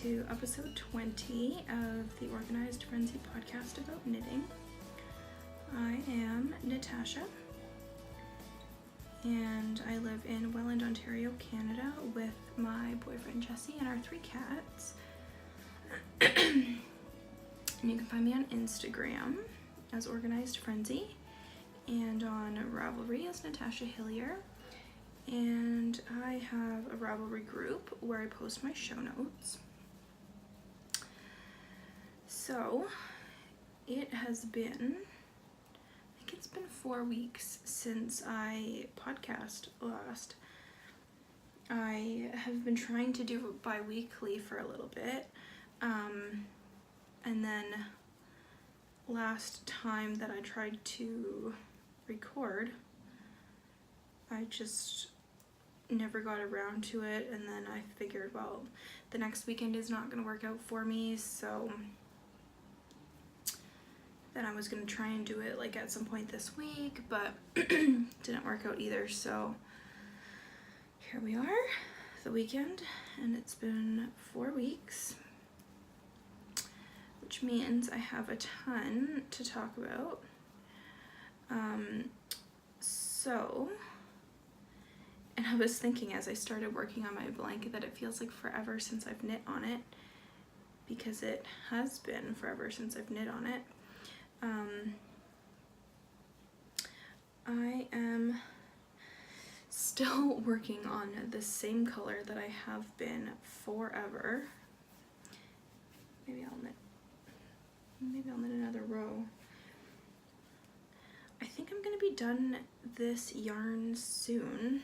to episode 20 of the Organized Frenzy podcast about knitting. I am Natasha, and I live in Welland, Ontario, Canada with my boyfriend Jesse and our 3 cats. And you can find me on Instagram as Organized Frenzy and on Ravelry as Natasha Hillier. And I have a Ravelry group where I post my show notes. So it has been, I think it's been 4 weeks since I podcast last. I have been trying to do it bi-weekly for a little bit. And then last time that I tried to record, I just never got around to it, and then I figured, well, the next weekend is not going to work out for me, so then I was going to try and do it like at some point this week, but didn't work out either. So here we are, the weekend, and it's been 4 weeks, which means I have a ton to talk about. And I was thinking as I started working on my blanket that it feels like forever since I've knit on it, because it has been forever since I've knit on it. I am still working on the same color that I have been forever. Maybe I'll knit another row. I think I'm gonna be done this yarn soon.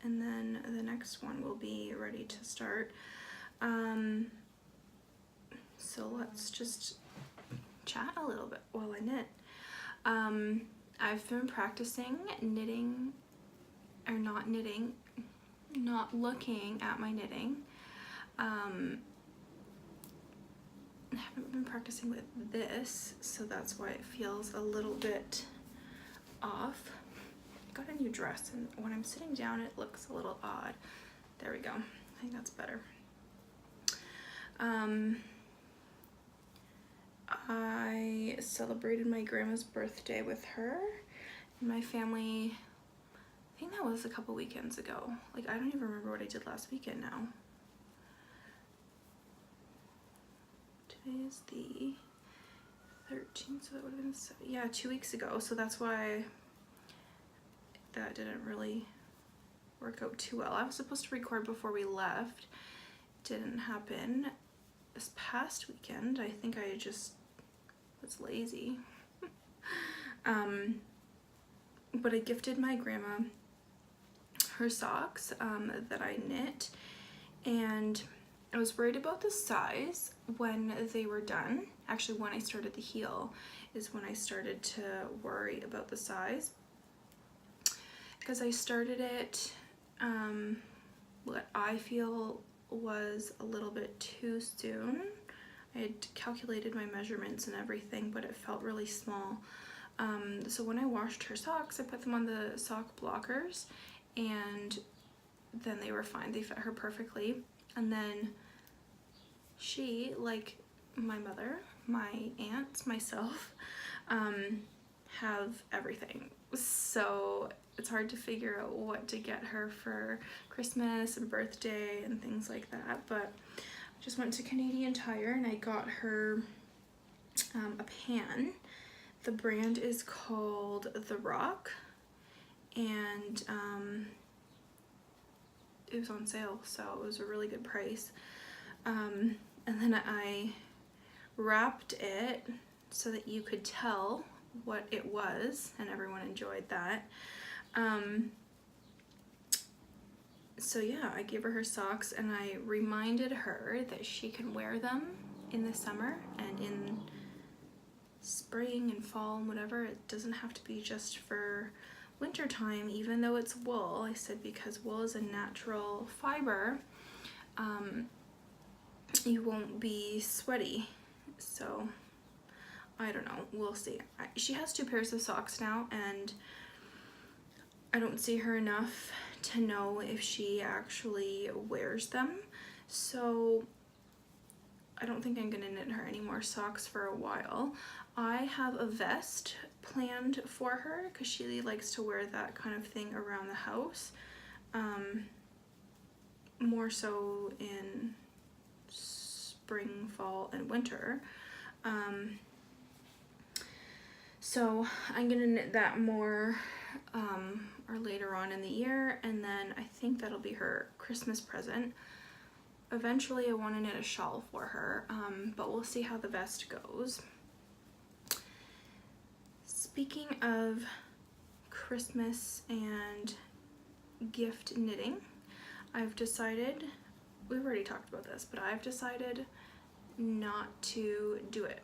And then the next one will be ready to start. So let's just chat a little bit while I knit. I've been practicing knitting, or not looking at my knitting. I haven't been practicing with this, so that's why it feels a little bit off. I got a new dress, and when I'm sitting down it looks a little odd. There we go. I think that's better. I celebrated my grandma's birthday with her and my family. I think that was a couple weekends ago. Like, I don't even remember what I did last weekend now. Today is the 13th, so that would have been, 2 weeks ago. So that's why that didn't really work out too well. I was supposed to record before we left. Didn't happen. This past weekend, I think I just was lazy. But I gifted my grandma her socks that I knit, and I was worried about the size when they were done. Actually, when I started the heel is when I started to worry about the size, because I started it what I feel was a little bit too soon. I had calculated my measurements and everything, but it felt really small. So when I washed her socks, I put them on the sock blockers, and then they were fine. They fit her perfectly. And then she, like my mother, my aunts, myself, have everything. So it's hard to figure out what to get her for Christmas and birthday and things like that. But I just went to Canadian Tire and I got her a pan. The brand is called The Rock, and it was on sale, so it was a really good price. And then I wrapped it so that you could tell what it was, and everyone enjoyed that. So yeah, I gave her socks, and I reminded her that she can wear them in the summer and in spring and fall and whatever. It doesn't have to be just for winter time, even though it's wool. I said because wool is a natural fiber, you won't be sweaty. So I don't know, we'll see. She has 2 pairs of socks now, and I don't see her enough to know if she actually wears them. So I don't think I'm gonna knit her any more socks for a while. I have a vest planned for her because she likes to wear that kind of thing around the house. More so in spring, fall, and winter. So I'm gonna knit that more or later on in the year, and then I think that'll be her Christmas present. Eventually I want to knit a shawl for her, but we'll see how the vest goes. Speaking of Christmas and gift knitting, I've decided, we've already talked about this, but I've decided not to do it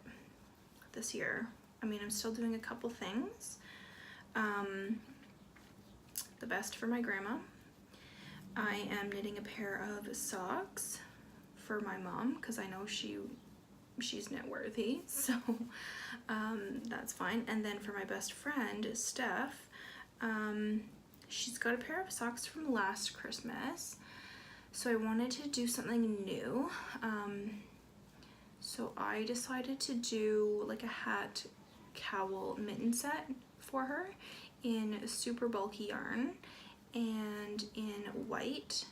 this year. I mean, I'm still doing a couple things. The best for my grandma. I am knitting a pair of socks for my mom because I know she's knit worthy, so that's fine. And then for my best friend, Steph, she's got a pair of socks from last Christmas, so I wanted to do something new. So I decided to do like a hat cowl mitten set for her in super bulky yarn and in white,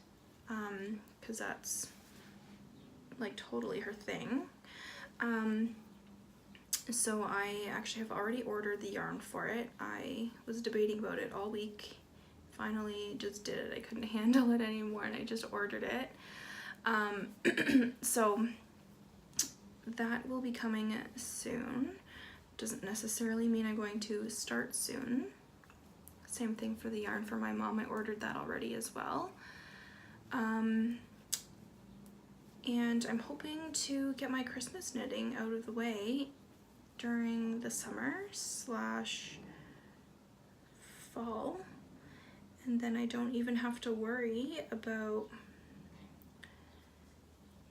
because that's like totally her thing. So I actually have already ordered the yarn for it. I was debating about it all week, finally just did it. I couldn't handle it anymore and I just ordered it. So that will be coming soon. Doesn't necessarily mean I'm going to start soon. Same thing for the yarn for my mom. I ordered that already as well. And I'm hoping to get my Christmas knitting out of the way during the summer/fall, and then I don't even have to worry about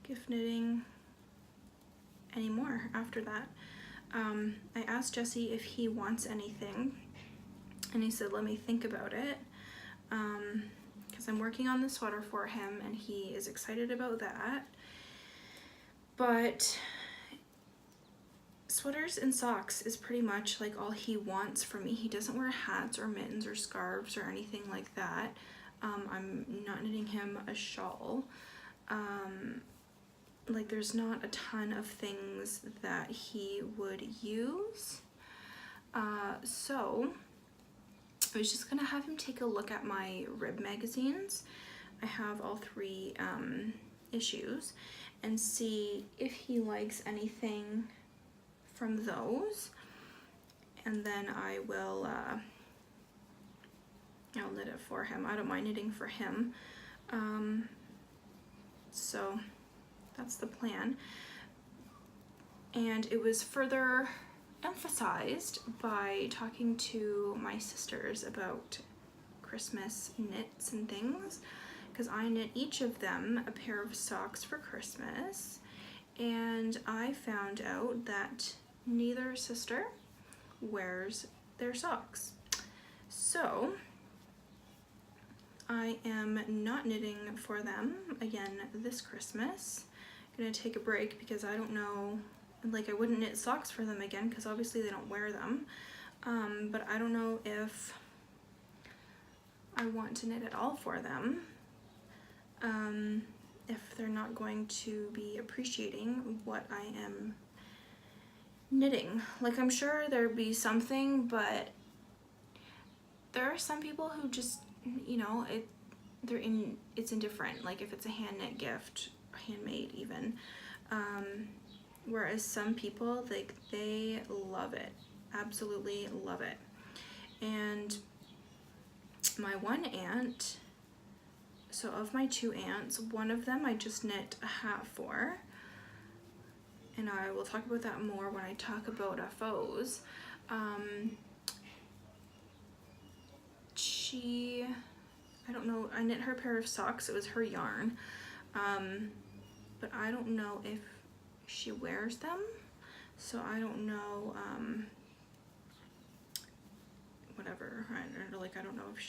gift knitting anymore after that. I asked Jesse if he wants anything, and he said let me think about it, because I'm working on the sweater for him and he is excited about that. But sweaters and socks is pretty much like all he wants from me. He doesn't wear hats or mittens or scarves or anything like that. I'm not knitting him a shawl. Like there's not a ton of things that he would use. So I was just gonna have him take a look at my rib magazines. I have all 3 issues, and see if he likes anything from those, and then I will I'll knit it for him. I don't mind knitting for him. So that's the plan. And it was further emphasized by talking to my sisters about Christmas knits and things, because I knit each of them a pair of socks for Christmas, and I found out that neither sister wears their socks. So I am not knitting for them again this Christmas. I'm gonna take a break because I don't know, like I wouldn't knit socks for them again because obviously they don't wear them, but I don't know if I want to knit at all for them, if they're not going to be appreciating what I am knitting. Like I'm sure there'd be something, but there are some people who just, you know, it's indifferent, like if it's a hand knit gift, handmade even, whereas some people, like they love it, absolutely love it. And my one aunt, so of my 2 aunts, one of them I just knit a hat for, and I will talk about that more when I talk about FOs. I don't know, I knit her a pair of socks, it was her yarn, but I don't know if she wears them, so I don't know, whatever, I don't know if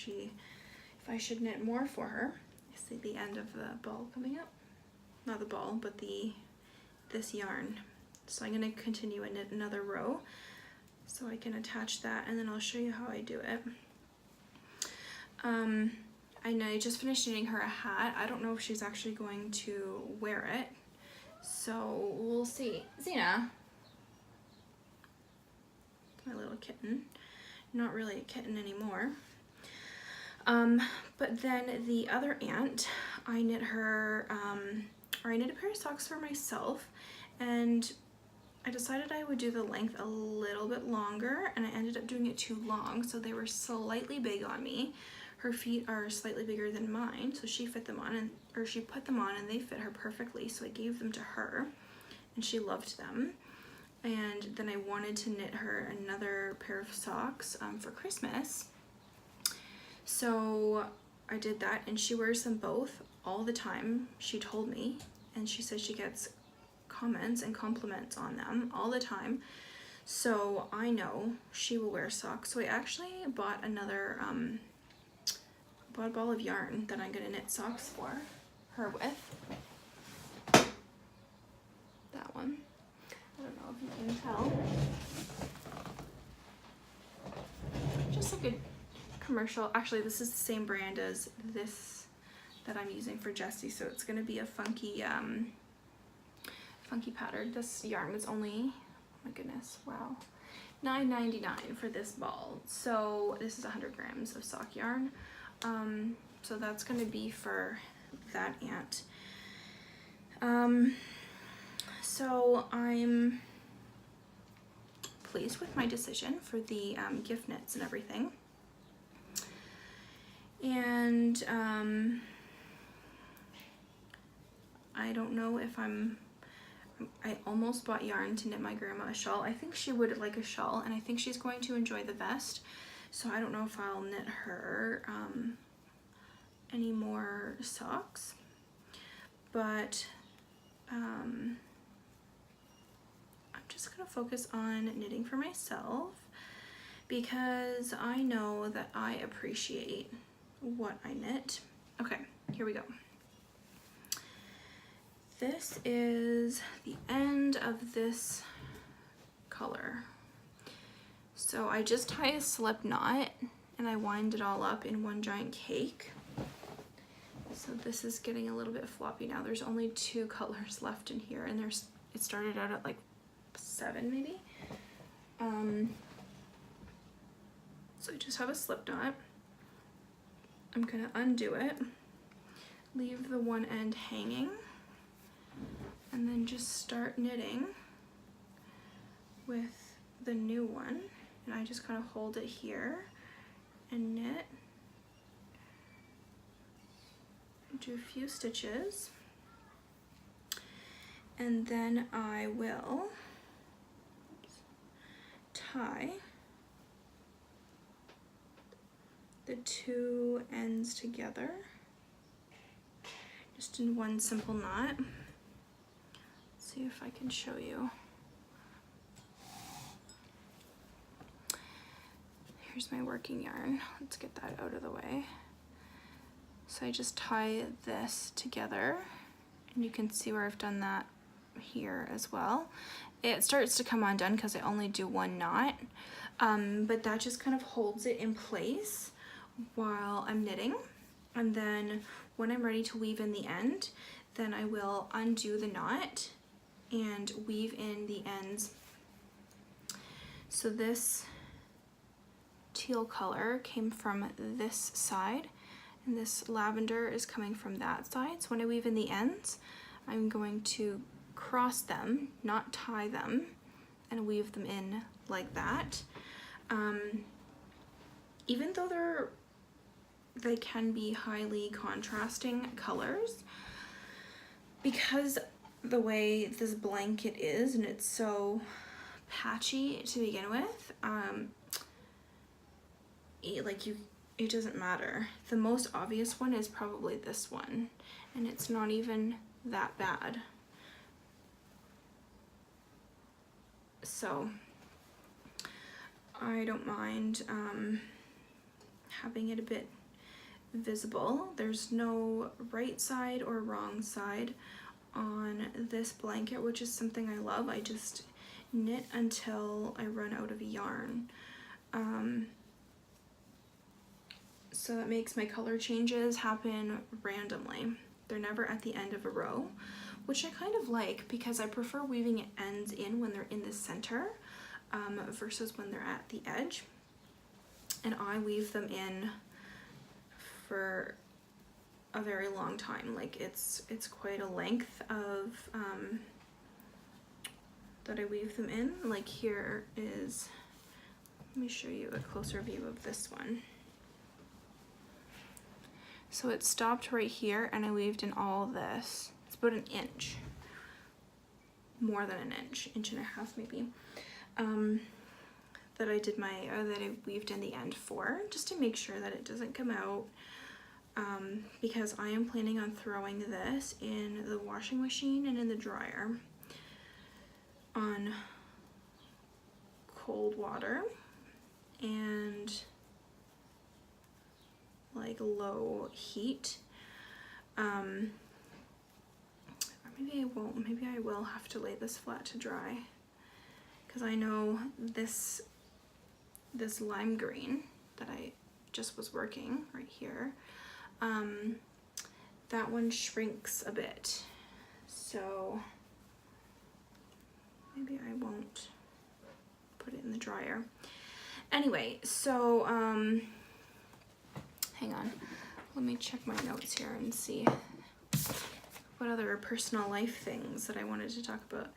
if I should knit more for her. I see the end of the ball coming up. Not the ball, but this yarn. So I'm gonna continue and knit another row so I can attach that, and then I'll show you how I do it. I know I just finished knitting her a hat. I don't know if she's actually going to wear it, so we'll see. Xena, my little kitten, not really a kitten anymore. But then the other aunt, I knit her, or I knit a pair of socks for myself, and I decided I would do the length a little bit longer, and I ended up doing it too long, so they were slightly big on me. Her feet are slightly bigger than mine, so she fit them on, she put them on and they fit her perfectly, so I gave them to her, and she loved them. And then I wanted to knit her another pair of socks for Christmas. So I did that, and she wears them both all the time, she told me, and she says she gets comments and compliments on them all the time. So I know she will wear socks. So I actually bought another bought a ball of yarn that I'm gonna knit socks for her with. That one. I don't know if you can tell. Just a good commercial. Actually, this is the same brand as this that I'm using for Jessie, so it's gonna be a funky funky pattern. This yarn was only, oh my goodness, wow, $9.99 for this ball. So this is 100 grams of sock yarn. So that's going to be for that aunt. So I'm pleased with my decision for the gift knits and everything. And I don't know if I almost bought yarn to knit my grandma a shawl. I think she would like a shawl, and I think she's going to enjoy the vest. So I don't know if I'll knit her any more socks, but I'm just gonna focus on knitting for myself, because I know that I appreciate what I knit. Okay, here we go. This is the end of this color. So I just tie a slip knot and I wind it all up in one giant cake. So this is getting a little bit floppy now. There's only 2 colors left in here, and it started out at like 7 maybe. So I just have a slip knot. I'm gonna undo it, leave the one end hanging, and then just start knitting with the new one. And I just kind of hold it here and knit. Do a few stitches. And then I will tie the 2 ends together, just in one simple knot. Let's see if I can show you. Here's my working yarn. Let's get that out of the way. So I just tie this together, and you can see where I've done that here as well. It starts to come undone because I only do 1 knot, but that just kind of holds it in place while I'm knitting. And then when I'm ready to weave in the end, then I will undo the knot and weave in the ends. So this teal color came from this side, and this lavender is coming from that side. So when I weave in the ends, I'm going to cross them, not tie them, and weave them in like that. Even though they can be highly contrasting colors, because the way this blanket is and it's so patchy to begin with, it doesn't matter. The most obvious one is probably this one, and it's not even that bad. So I don't mind having it a bit visible. There's no right side or wrong side on this blanket, which is something I love. I just knit until I run out of yarn. So that makes my color changes happen randomly. They're never at the end of a row, which I kind of like because I prefer weaving it ends in when they're in the center versus when they're at the edge. And I weave them in for a very long time. Like it's quite a length of that I weave them in. Like here is, let me show you a closer view of this one. So it stopped right here and I weaved in all this. It's about an inch, more than an inch, inch and a half maybe, that I did that I weaved in the end for, just to make sure that it doesn't come out, because I am planning on throwing this in the washing machine and in the dryer on cold water and like low heat. Or maybe I won't, maybe I will have to lay this flat to dry, because I know this lime green that I just was working right here, that one shrinks a bit, so maybe I won't put it in the dryer. Anyway, so hang on, let me check my notes here and see what other personal life things that I wanted to talk about.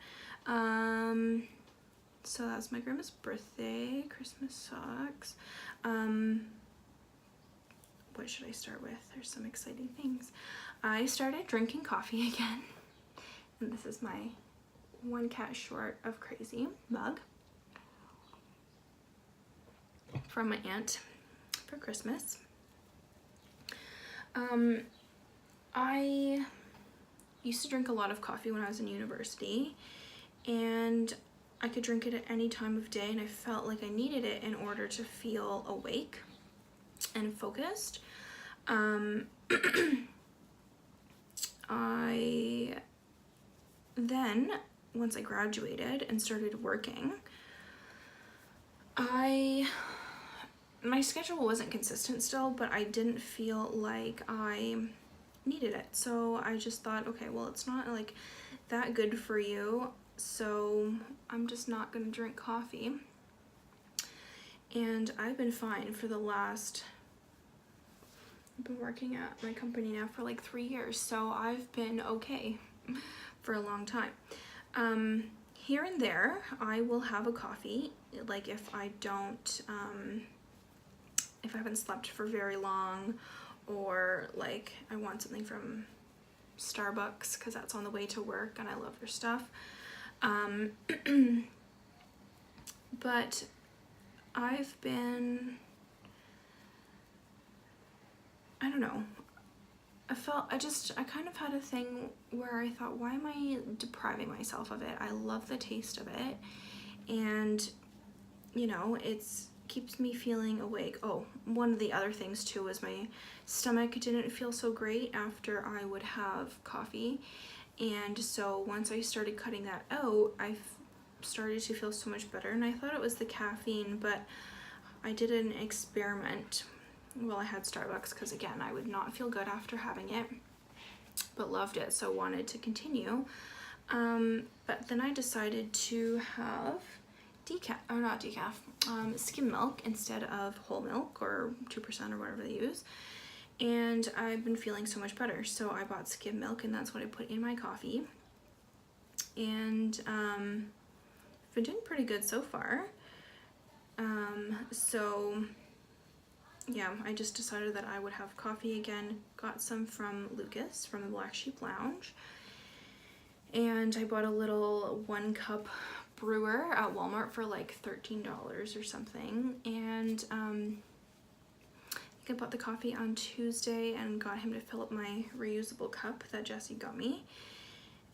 So that's my grandma's birthday, Christmas socks. What should I start with? There's some exciting things. I started drinking coffee again, and this is my One Cat Short of Crazy mug from my aunt for Christmas. I used to drink a lot of coffee when I was in university, and I could drink it at any time of day, and I felt like I needed it in order to feel awake and focused. I then, once I graduated and started working, my schedule wasn't consistent still, but I didn't feel like I needed it. So I just thought, okay, well, it's not like that good for you, so I'm just not gonna drink coffee. And I've been fine for the last, I've been working at my company now for like 3 years, so I've been okay for a long time. Here and there, I will have a coffee, like if I don't, if I haven't slept for very long, or like I want something from Starbucks because that's on the way to work and I love their stuff. But I've been, I don't know, I kind of had a thing where I thought, why am I depriving myself of it? I love the taste of it, and you know, keeps me feeling awake. Oh, one of the other things too was my stomach didn't feel so great after I would have coffee, and so once I started cutting that out, I started to feel so much better, and I thought it was the caffeine, but I did an experiment while I had Starbucks, because again, I would not feel good after having it, but loved it, so wanted to continue. But then I decided to have skim milk instead of whole milk or 2% or whatever they use, and I've been feeling so much better, so I bought skim milk, and that's what I put in my coffee, and I've been doing pretty good so far. So yeah, I just decided that I would have coffee again. Got some from Lucas from the Black Sheep Lounge, and I bought a little 1-cup brewer at Walmart for like $13 or something, and I think I bought the coffee on Tuesday and got him to fill up my reusable cup that Jesse got me,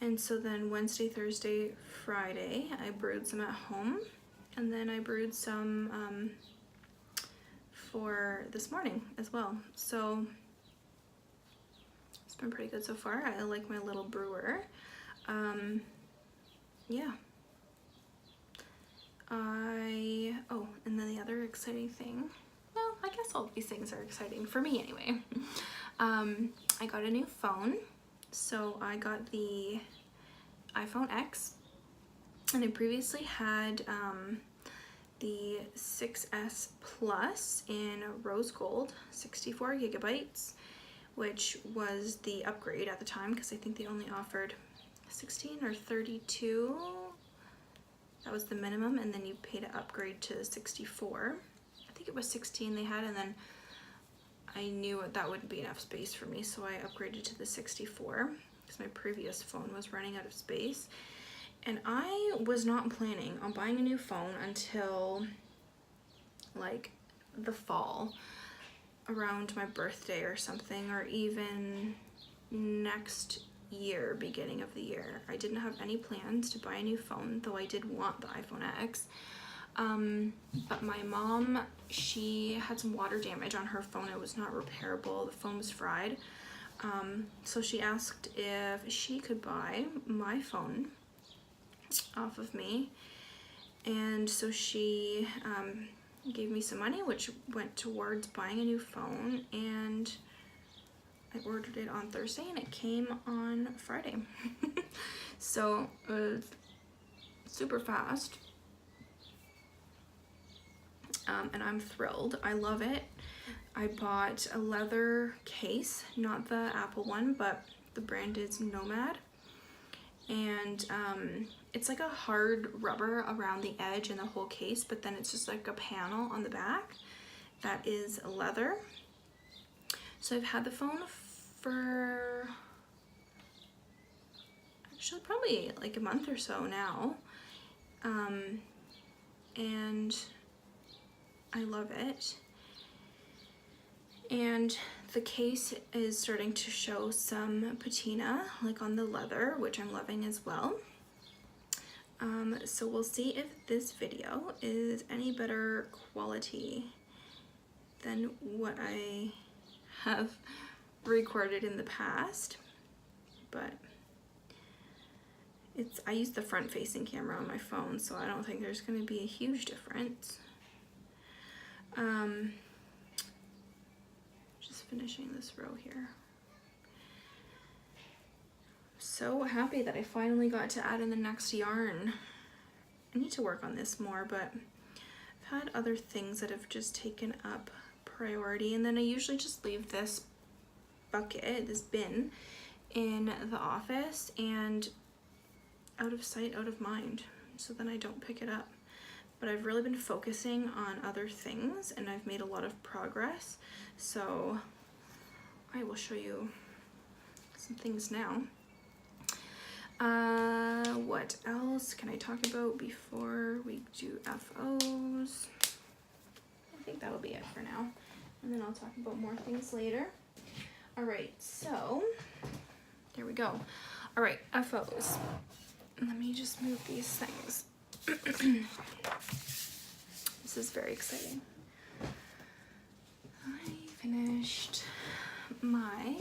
and so then Wednesday, Thursday, Friday I brewed some at home, and then I brewed some for this morning as well. So been pretty good so far. I like my little brewer. Yeah. Oh, and then the other exciting thing, well, I guess all of these things are exciting for me anyway. I got a new phone. So I got the iPhone X, and I previously had the 6S Plus in rose gold, 64 gigabytes, which was the upgrade at the time because I think they only offered 16 or 32. That was the minimum, and then you pay to upgrade to 64. I think it was 16 they had, and then I knew that wouldn't be enough space for me, so I upgraded to the 64 because my previous phone was running out of space. And I was not planning on buying a new phone until like the fall, around my birthday or something, or even next year, beginning of the year. I didn't have any plans to buy a new phone, though I did want the iPhone X. But my mom, she had some water damage on her phone. It was not repairable. The phone was fried. So she asked if she could buy my phone off of me. And so she gave me some money, which went towards buying a new phone. And I ordered it on Thursday and it came on Friday. So super fast. And I'm thrilled. I love it. I bought a leather case, not the Apple one, but the brand is Nomad. And it's like a hard rubber around the edge and the whole case, but then it's just like a panel on the back that is leather. So I've had the phone for actually probably like a month or so now. And I love it. And the case is starting to show some patina, like on the leather, which I'm loving as well. So we'll see if this video is any better quality than what I have recorded in the past. But I use the front-facing camera on my phone, so I don't think there's going to be a huge difference. Just finishing this row here. So happy that I finally got to add in the next yarn. I need to work on this more, but I've had other things that have just taken up priority, and then I usually just leave this bucket, this bin, in the office and out of sight, out of mind, so then I don't pick it up. But I've really been focusing on other things and I've made a lot of progress, so I will show you some things now. What else can I talk about before we do FOs? I think that'll be it for now, and then I'll talk about more things later. All right, so there we go. All right, FOs. Let me just move these things. This is very exciting. I finished my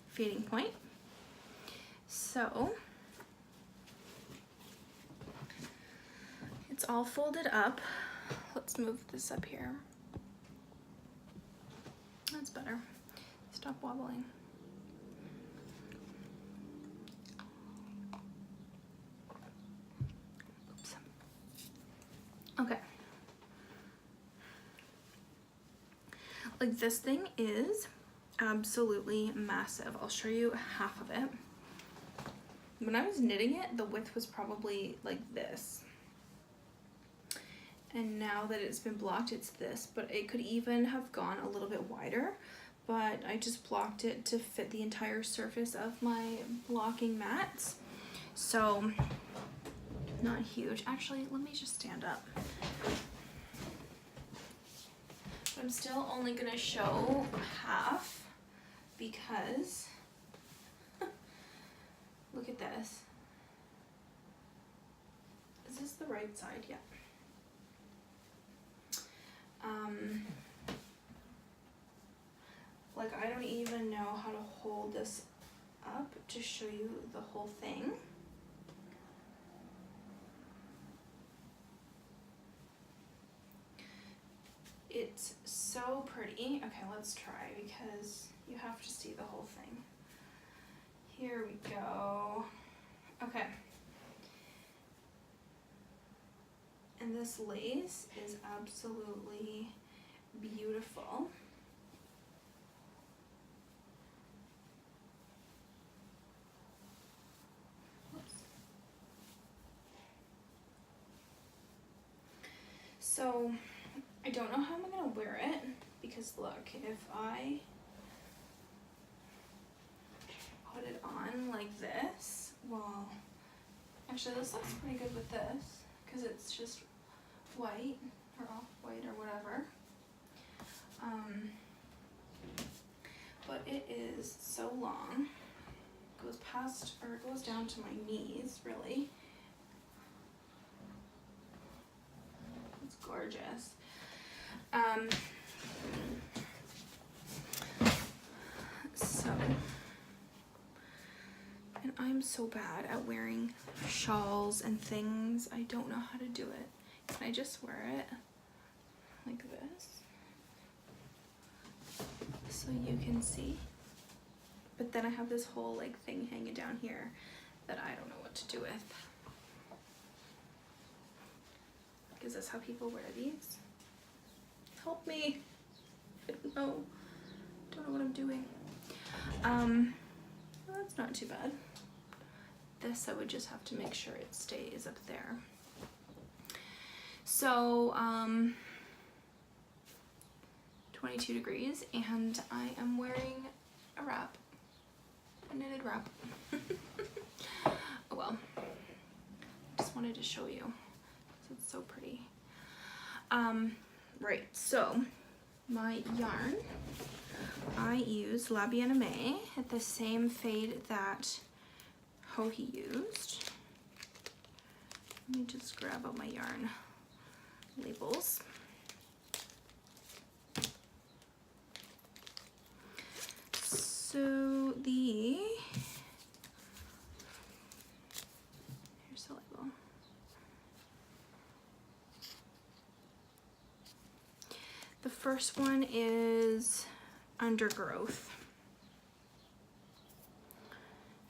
feeding point. So it's all folded up. Let's move this up here. That's better. Stop wobbling. Oops. Okay. Like, this thing is absolutely massive. I'll show you half of it. When I was knitting it, the width was probably like this. And now that it's been blocked, it's this, but it could even have gone a little bit wider, but I just blocked it to fit the entire surface of my blocking mats. So, not huge. Actually, let me just stand up. I'm still only gonna show half because look at this. Is this the right side? Yeah. Like, I don't even know how to hold this up to show you the whole thing. It's so pretty. Okay, let's try because you have to see the whole thing. Here we go. Okay. And this lace is absolutely beautiful. Whoops. So I don't know how I'm gonna wear it because look, if I put it on like this, well, actually this looks pretty good with this because it's just white or off-white or whatever. But it is so long. It goes past, or it goes down to my knees, really. It's gorgeous. So, and I'm so bad at wearing shawls and things. I don't know how to do it. Can I just wear it like this so you can see? But then I have this whole like thing hanging down here that I don't know what to do with. Is this how people wear these? Help me. I don't know what I'm doing. Well, that's not too bad. This I would just have to make sure it stays up there. So 22 degrees and I am wearing a wrap, a knitted wrap. Oh well, just wanted to show you. It's so pretty. Right, so my yarn, I use La Bien-Aimée at the same fade that Joji used. Let me just grab out my yarn labels. So here's the label. The first one is Undergrowth.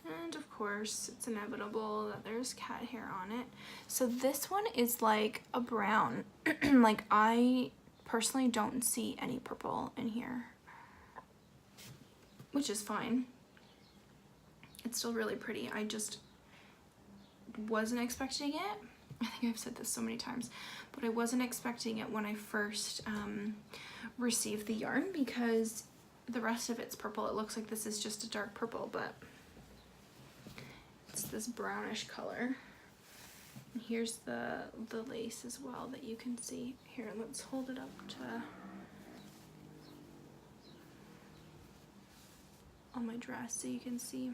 And of course, it's inevitable that there's cat hair on it. So this one is like a brown. Like, I personally don't see any purple in here, which is fine. It's still really pretty. I just wasn't expecting it. I think I've said this so many times, but I wasn't expecting it when I first received the yarn because the rest of it's purple. It looks like this is just a dark purple, but it's this brownish color. And here's the lace as well that you can see. Here, let's hold it up to on my dress so you can see.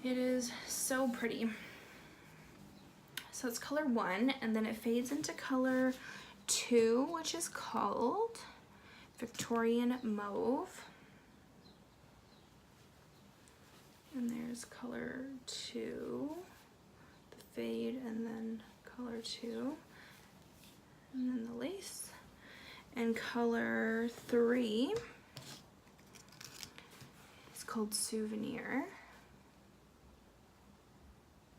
It is so pretty. So it's color 1, and then it fades into color 2, which is called Victorian Mauve. And there's color 2, the fade, and then color 2, and then the lace. And color 3 is called Souvenir.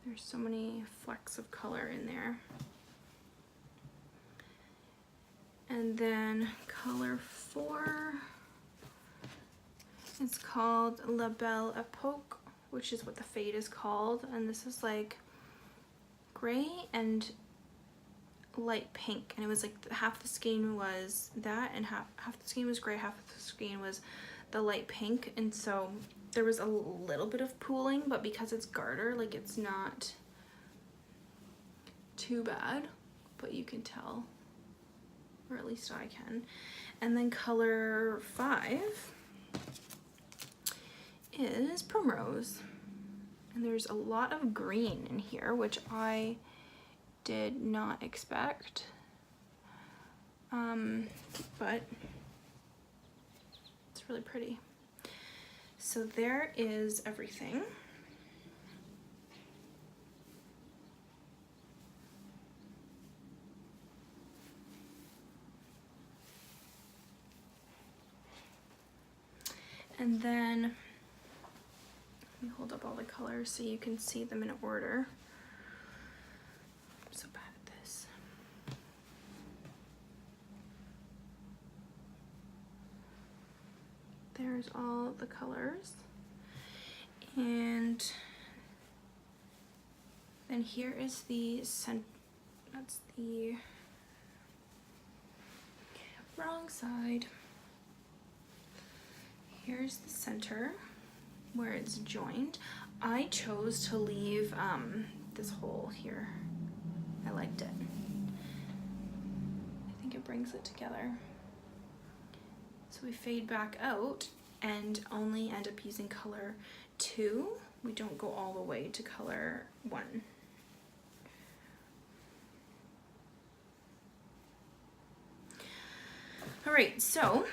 There's so many flecks of color in there. And then color 4, it's called La Belle Epoque, which is what the fade is called. And this is like gray and light pink. And it was like half the skein was that, and half the skein was gray, half the skein was the light pink. And so there was a little bit of pooling, but because it's garter, like, it's not too bad, but you can tell, or at least I can. And then color 5 is Primrose, and there's a lot of green in here, which I did not expect, but It's really pretty. So there is everything. And then, let me hold up all the colors so you can see them in order. I'm so bad at this. There's all the colors. And then here is the that's the wrong side. Here's the center where it's joined. I chose to leave this hole here. I liked it. I think it brings it together. So we fade back out and only end up using color 2. We don't go all the way to color 1. All right, so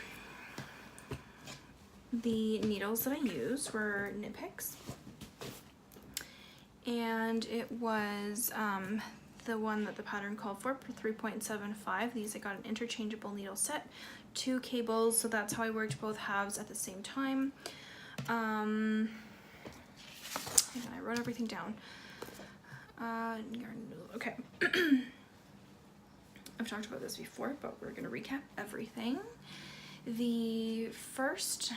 the needles that I used were Knit Picks, and it was the one that the pattern called for 3.75. These I got an interchangeable needle set, 2 cables, so that's how I worked both halves at the same time. Hang on, I wrote everything down. Okay. I've talked about this before, but we're gonna recap everything. The first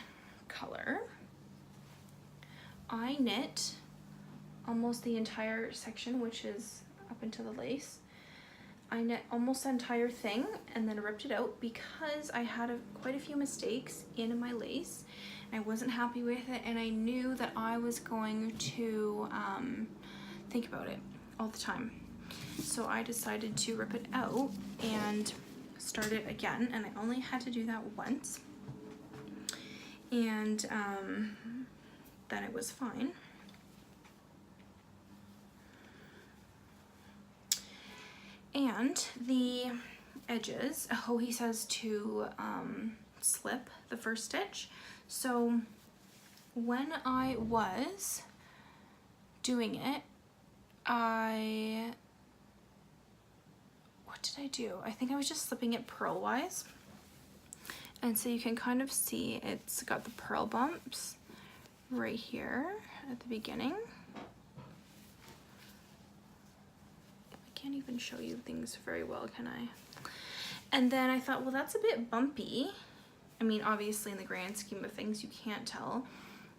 color, I knit almost the entire section, which is up into the lace. I knit almost the entire thing and then ripped it out because I had quite a few mistakes in my lace. I wasn't happy with it, and I knew that I was going to think about it all the time. So I decided to rip it out and start it again, and I only had to do that once. And then it was fine. And the edges, oh, he says to slip the first stitch. So when I was doing it, what did I do? I think I was just slipping it purlwise. And so you can kind of see it's got the purl bumps right here at the beginning. I can't even show you things very well, can I? And then I thought, well, that's a bit bumpy. I mean, obviously in the grand scheme of things, you can't tell.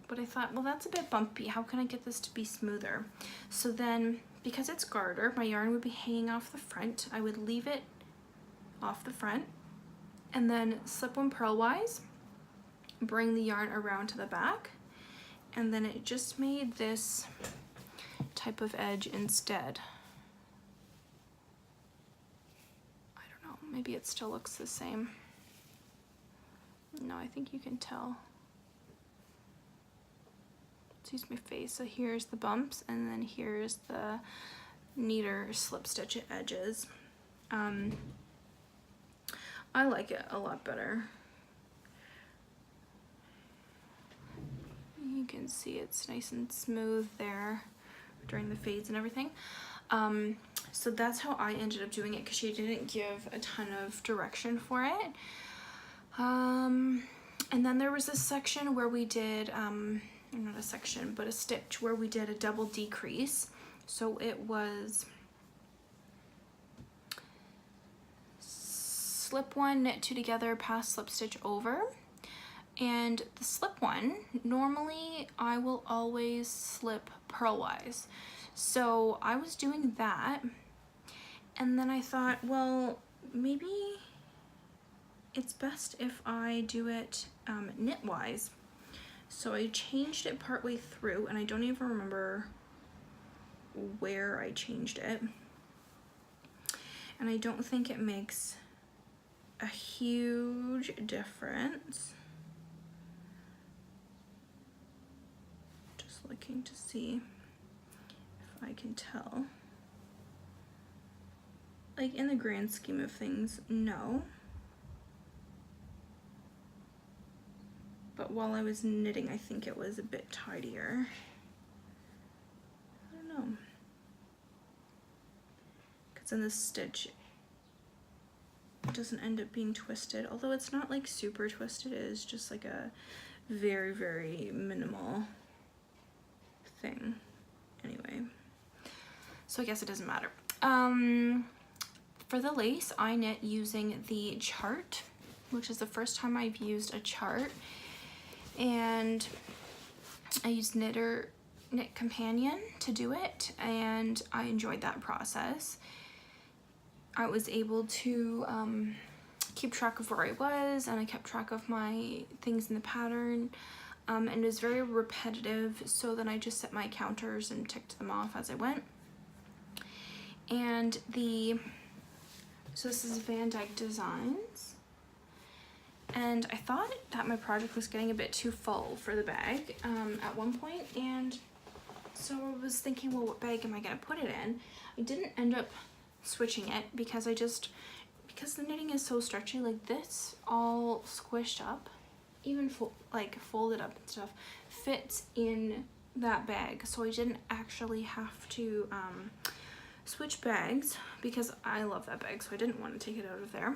But I thought, well, that's a bit bumpy. How can I get this to be smoother? So then, because it's garter, my yarn would be hanging off the front. I would leave it off the front and then slip one purlwise, bring the yarn around to the back, and then it just made this type of edge instead. I don't know, maybe it still looks the same. No, I think you can tell. Let's use my face. So here's the bumps, and then here's the neater slip stitch edges. I like it a lot better. You can see it's nice and smooth there during the fades and everything. So that's how I ended up doing it, because she didn't give a ton of direction for it. And then there was this section where we did, not a section, but a stitch where we did a double decrease. So it was slip one, knit two together, pass slip stitch over. And the slip one, normally I will always slip purlwise. So I was doing that, and then I thought, well, maybe it's best if I do it knitwise. So I changed it partway through, and I don't even remember where I changed it. And I don't think it makes a huge difference. Just looking to see if I can tell. Like, in the grand scheme of things, no. but while I was knitting, I think it was a bit tidier. I don't know. Because in this stitch, it doesn't end up being twisted, although it's not like super twisted. It is just like a very, very minimal thing. Anyway, so I guess it doesn't matter. For the lace, I knit using the chart, which is the first time I've used a chart, and I used Knit Companion to do it, and I enjoyed that process. I was able to keep track of where I was, and I kept track of my things in the pattern, and it was very repetitive, so then I just set my counters and ticked them off as I went. And so this is Van Dyke Designs, and I thought that my project was getting a bit too full for the bag at one point, and so I was thinking, well, what bag am I gonna put it in? I didn't end up switching it because because the knitting is so stretchy, like this all squished up, even folded up and stuff, fits in that bag, so I didn't actually have to switch bags because I love that bag, so I didn't want to take it out of there.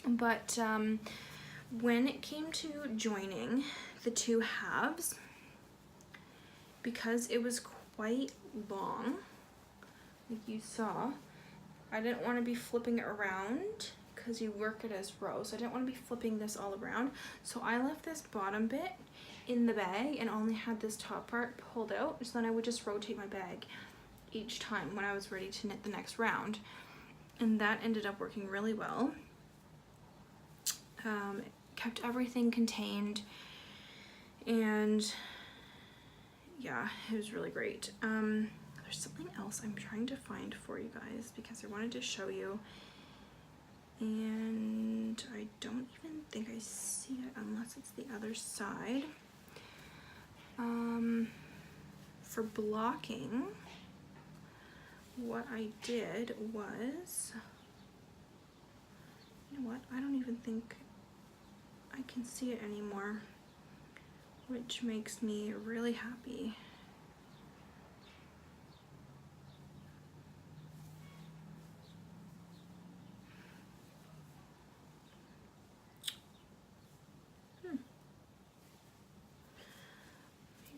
But when it came to joining the two halves, because it was quite long, like you saw, I didn't want to be flipping it around because you work it as rows. I didn't want to be flipping this all around, so I left this bottom bit in the bag and only had this top part pulled out, so then I would just rotate my bag each time when I was ready to knit the next round, and that ended up working really well. It kept everything contained, and yeah, it was really great. There's something else I'm trying to find for you guys because I wanted to show you, and I don't even think I see it unless it's the other side. For blocking, what I did was, you know what, I don't even think I can see it anymore, which makes me really happy.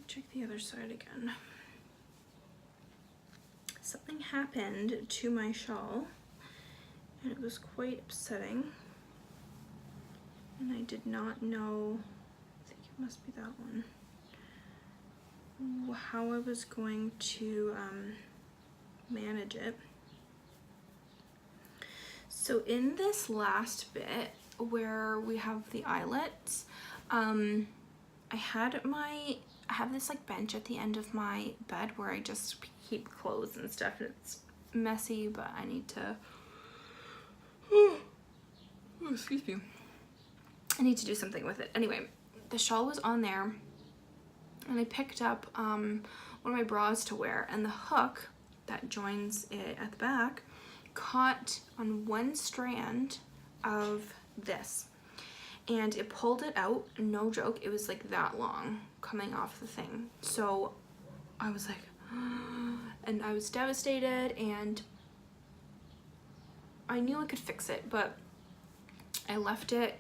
Check the other side again. Something happened to my shawl, and it was quite upsetting, and I did not know, I think it must be that one, how I was going to manage it. So in this last bit where we have the eyelets, I have this like bench at the end of my bed where I just keep clothes and stuff. It's messy, but I need to, excuse me, I need to do something with it. Anyway, the shawl was on there, and I picked up one of my bras to wear, and the hook that joins it at the back caught on one strand of this, and it pulled it out, no joke, it was like that long coming off the thing. So I was like, and I was devastated, and I knew I could fix it, but I left it,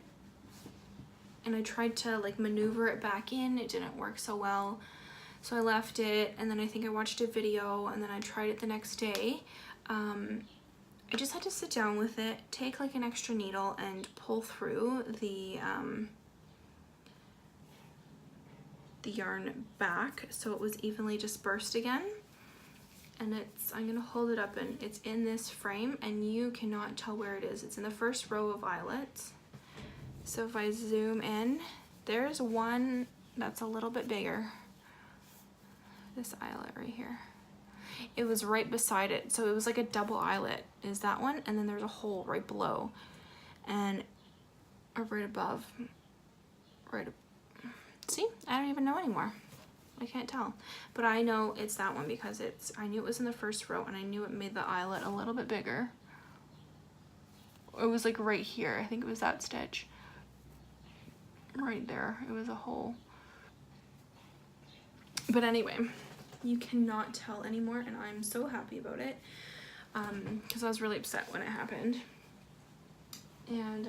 and I tried to like maneuver it back in. It didn't work so well, so I left it, and then I think I watched a video, and then I tried it the next day. I just had to sit down with it, take like an extra needle and pull through the yarn back so it was evenly dispersed again. And I'm gonna hold it up, and it's in this frame, and you cannot tell where it is. It's in the first row of eyelets. So if I zoom in, there's one that's a little bit bigger. This eyelet right here. It was right beside it, so it was like a double eyelet is that one, and then there's a hole right below, and right above, see, I don't even know anymore. I can't tell, but I know it's that one because I knew it was in the first row, and I knew it made the eyelet a little bit bigger. It was like right here, I think it was that stitch right there. It was a hole. But anyway, you cannot tell anymore, and I'm so happy about it, because I was really upset when it happened. And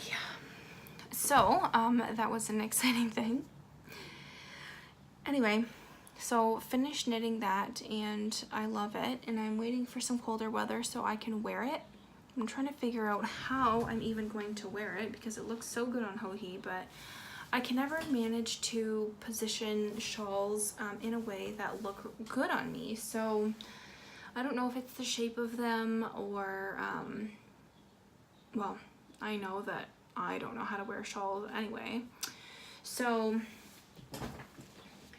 yeah, so that was an exciting thing. Anyway, so finished knitting that, and I love it, and I'm waiting for some colder weather so I can wear it. I'm trying to figure out how I'm even going to wear it because it looks so good on Joji, but I can never manage to position shawls in a way that look good on me. So I don't know if it's the shape of them or, well, I know that I don't know how to wear shawls anyway. So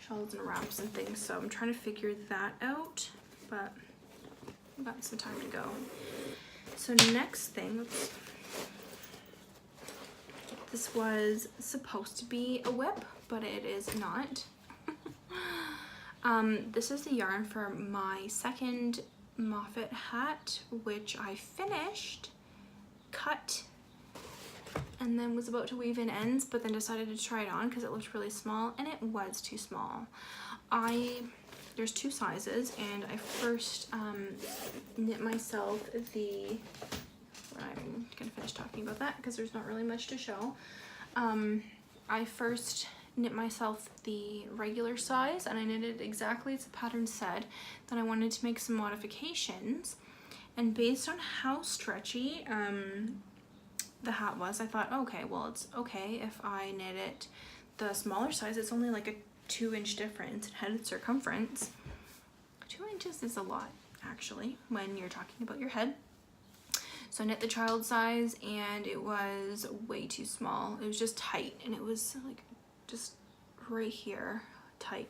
shawls and wraps and things. So I'm trying to figure that out, but I've got some time to go. So next thing, oops. This was supposed to be a whip, but it is not. This is the yarn for my second Moffat hat, which I finished, cut, and then was about to weave in ends, but then decided to try it on because it looked really small, and it was too small. There's two sizes, and I first knit myself the, I'm gonna finish talking about that because there's not really much to show. I first knit myself the regular size, and I knitted exactly as the pattern said. Then I wanted to make some modifications, and based on how stretchy the hat was, I thought, okay, well, it's okay if I knit it the smaller size. It's only like a 2-inch difference in head circumference. 2 inches is a lot, actually, when you're talking about your head. So I knit the child size, and it was way too small. It was just tight, and it was like just right here tight.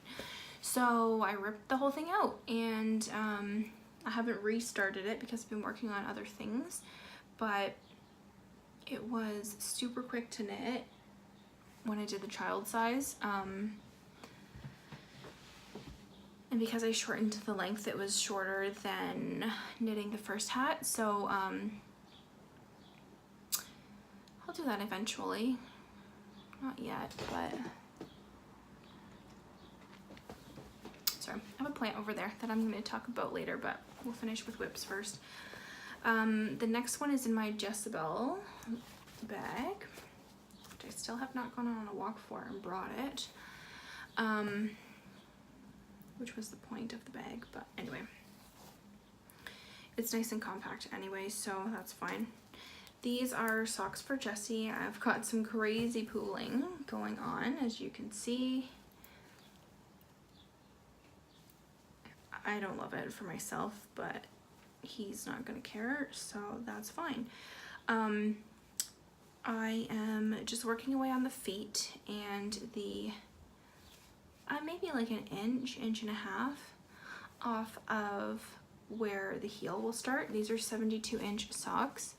So I ripped the whole thing out, and I haven't restarted it because I've been working on other things, but it was super quick to knit when I did the child size. And because I shortened the length, it was shorter than knitting the first hat. So I'll do that eventually. Not yet, but sorry, I have a plant over there that I'm going to talk about later, but we'll finish with whips first. The next one is in my Jezebel bag, which I still have not gone on a walk for and brought it, which was the point of the bag, but anyway. It's nice and compact anyway, so that's fine. These are socks for Jessie. I've got some crazy pooling going on, as you can see. I don't love it for myself, but he's not gonna care, so that's fine. I am just working away on the feet, and the maybe like an inch and a half off of where the heel will start. These are 72-inch socks.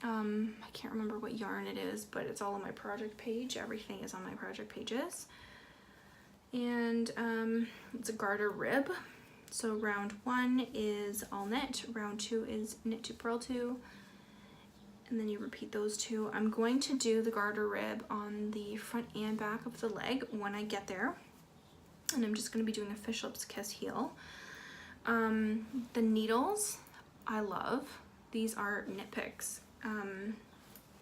I can't remember what yarn it is, but it's all on my project page. Everything is on my project pages. And it's a garter rib. So round 1 is all knit, round 2 is knit 2, purl 2, and then you repeat those two. I'm going to do the garter rib on the front and back of the leg when I get there, and I'm just going to be doing a fish lips kiss heel. The needles I love. These are Knit Picks.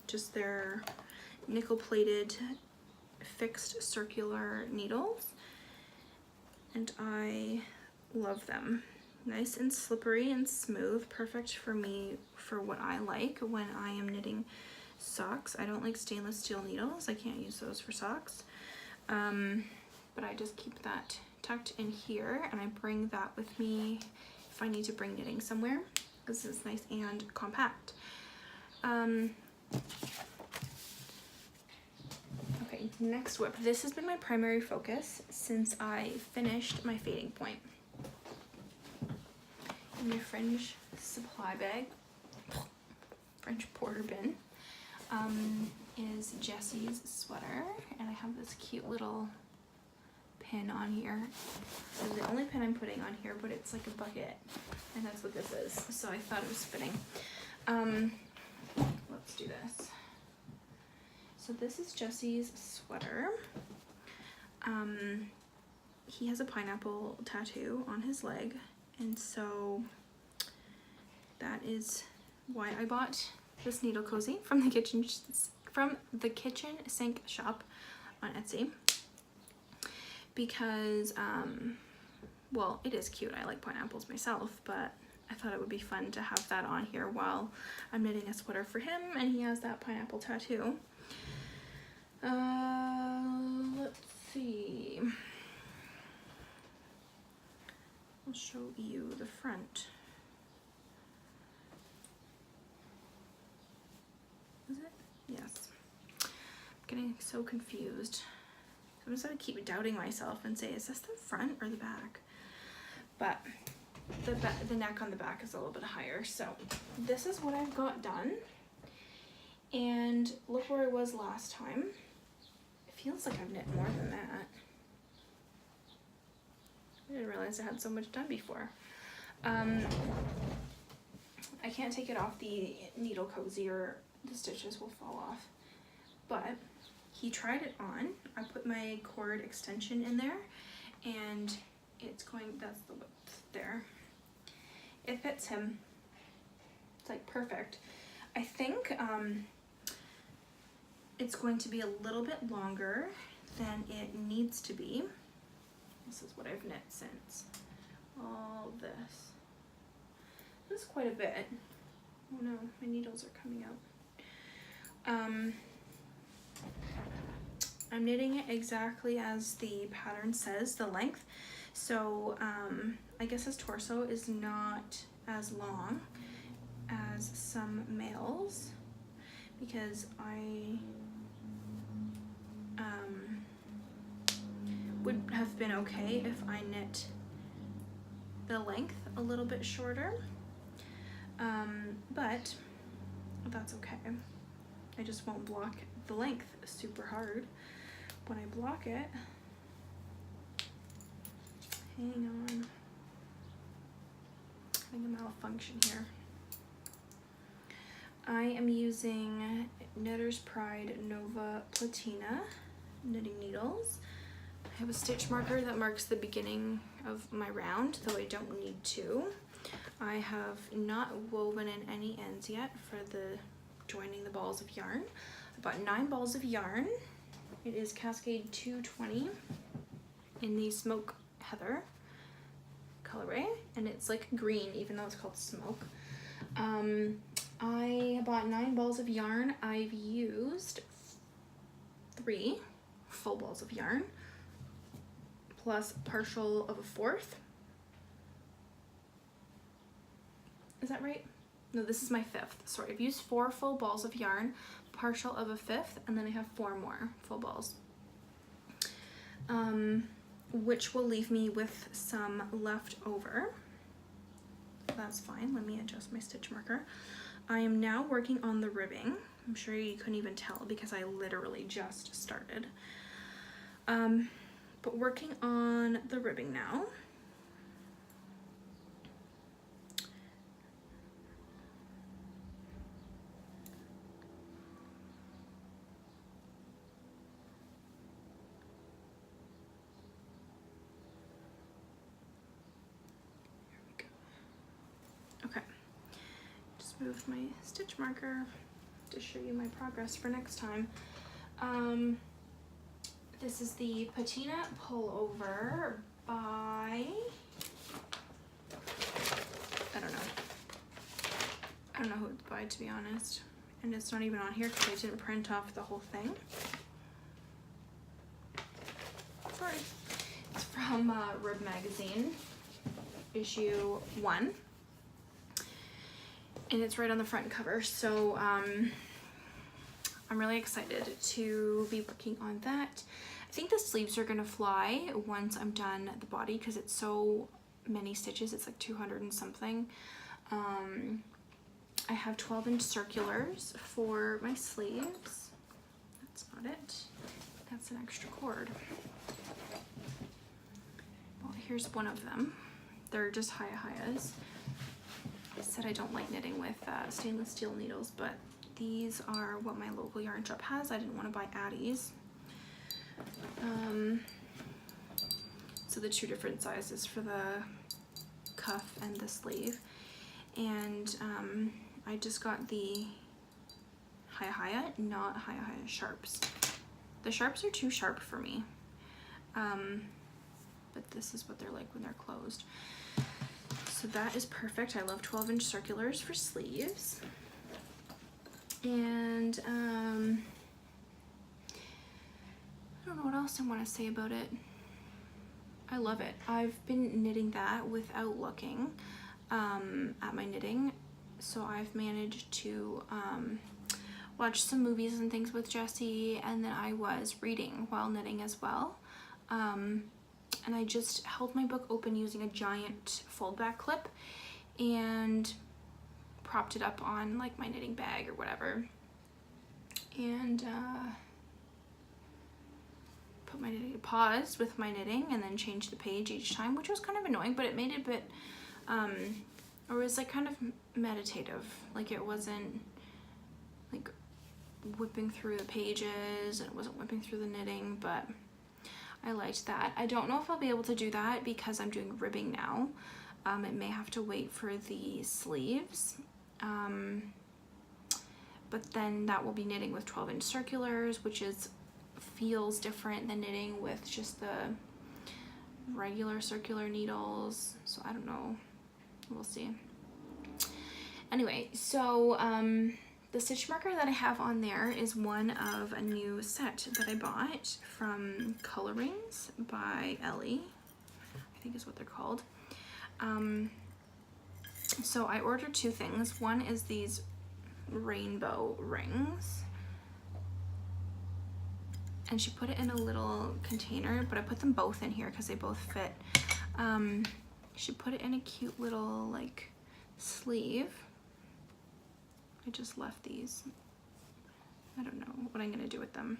Just their nickel plated fixed circular needles, and I love them. Nice and slippery and smooth, perfect for me for what I like when I am knitting socks. I don't like stainless steel needles. I can't use those for socks, but I just keep that tucked in here, and I bring that with me if I need to bring knitting somewhere. This is nice and compact. Okay, next whip. This has been my primary focus since I finished my fading point. In my fringe supply bag, French porter bin, is Jessie's sweater, and I have this cute little pin on here. This is the only pin I'm putting on here, but it's like a bucket, and that's what this is, so I thought it was fitting. Let's do this. So this is Jesse's sweater. He has a pineapple tattoo on his leg, and so that is why I bought this needle cozy from the kitchen sink shop on Etsy, because well, it is cute. I like pineapples myself, but I thought it would be fun to have that on here while I'm knitting a sweater for him and he has that pineapple tattoo. Let's see. I'll show you the front. Is it? Yes. I'm getting so confused. I'm just gonna keep doubting myself and say, is this the front or the back? But the neck on the back is a little bit higher. So this is what I've got done. And look where I was last time. It feels like I've knit more than that. I didn't realize I had so much done before. I can't take it off the needle cozy or the stitches will fall off. But he tried it on. I put my cord extension in there and it's going, that's the width there. It fits him. It's like perfect. I think it's going to be a little bit longer than it needs to be. This is what I've knit since all this. This is quite a bit. Oh no, my needles are coming out. I'm knitting it exactly as the pattern says, the length. So I guess his torso is not as long as some males, because I would have been okay if I knit the length a little bit shorter, but that's okay. I just won't block the length super hard when I block it. Hang on. Having a malfunction here. I am using Knitter's Pride Nova Platina knitting needles. I have a stitch marker that marks the beginning of my round, though I don't need to. I have not woven in any ends yet for the joining the balls of yarn. I bought 9 balls of yarn. It is Cascade 220 in the Smoke Heather colorway, and it's like green even though it's called smoke. I bought 9 balls of yarn. I've used 3 full balls of yarn plus partial of a 4th. Is that right? No, this is my 5th. Sorry, I've used 4 full balls of yarn, partial of a 5th, and then I have 4 more full balls. Which will leave me with some left over. That's fine. Let me adjust my stitch marker. I am now working on the ribbing. I'm sure you couldn't even tell because I literally just started. But working on the ribbing now. Move my stitch marker to show you my progress for next time. This is the Patina Pullover by, I don't know who it's by, to be honest, and it's not even on here because I didn't print off the whole thing. Sorry. It's from Rib Magazine, issue 1. And it's right on the front cover, so I'm really excited to be working on that. I think the sleeves are gonna fly once I'm done the body because it's so many stitches. It's like 200 and something. I have 12-inch circulars for my sleeves. That's not it. That's an extra cord. Well, here's one of them. They're just Hiya Hiyas. I said I don't like knitting with stainless steel needles, but these are what my local yarn shop has. I didn't want to buy Addie's. So the two different sizes for the cuff and the sleeve. And I just got the Hiya, not Hiya sharps. The sharps are too sharp for me. But this is what they're like when they're closed. So that is perfect. I love 12-inch circulars for sleeves. And I don't know what else I want to say about it. I love it. I've been knitting that without looking at my knitting. So I've managed to watch some movies and things with Jessie, and then I was reading while knitting as well. And I just held my book open using a giant fold back clip and propped it up on like my knitting bag or whatever, and put my knitting, paused with my knitting, and then changed the page each time, which was kind of annoying, but it made it a bit it was like kind of meditative. Like it wasn't like whipping through the pages, and it wasn't whipping through the knitting, but I liked that. I don't know if I'll be able to do that because I'm doing ribbing now. It may have to wait for the sleeves. But then that will be knitting with 12-inch circulars, which feels different than knitting with just the regular circular needles. So I don't know. We'll see. Anyway, so the stitch marker that I have on there is one of a new set that I bought from Colorings by Ellie, I think is what they're called. So I ordered two things. One is these rainbow rings, and she put it in a little container, but I put them both in here because they both fit. She put it in a cute little like sleeve. I just left these. I don't know what I'm gonna do with them.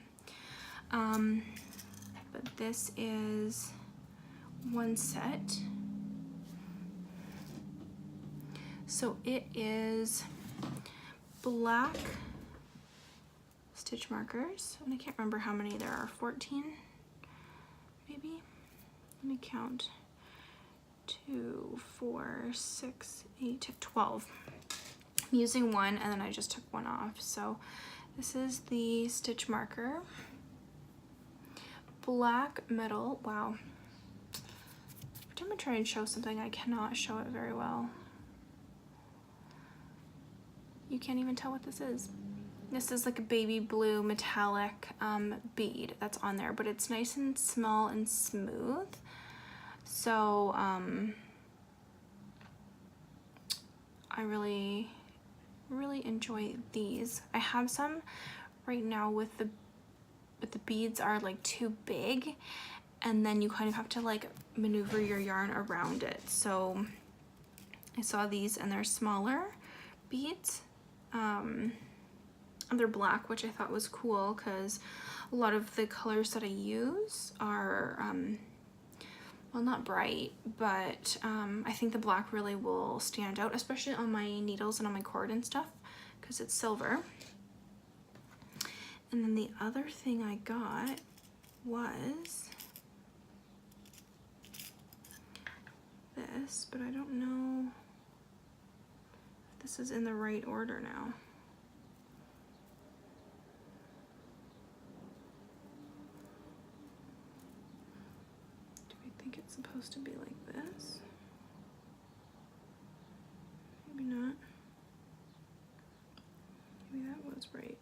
But this is one set. So it is black stitch markers, and I can't remember how many there are, 14 maybe? Let me count. 2, 4, 6, 8, 12. I'm using one and then I just took one off. So this is the stitch marker. Black metal. Wow. Every time I try and show something, I cannot show it very well. You can't even tell what this is. This is like a baby blue metallic bead that's on there, but it's nice and small and smooth. So I really enjoy these. I have some right now with the beads are like too big, and then you kind of have to like maneuver your yarn around it. So I saw these and they're smaller beads. They're black, which I thought was cool because a lot of the colors that I use are well, not bright, but I think the black really will stand out, especially on my needles and on my cord and stuff, because it's silver. And then the other thing I got was this, but I don't know if this is in the right order now. It's supposed to be like this. Maybe not. Maybe that was right.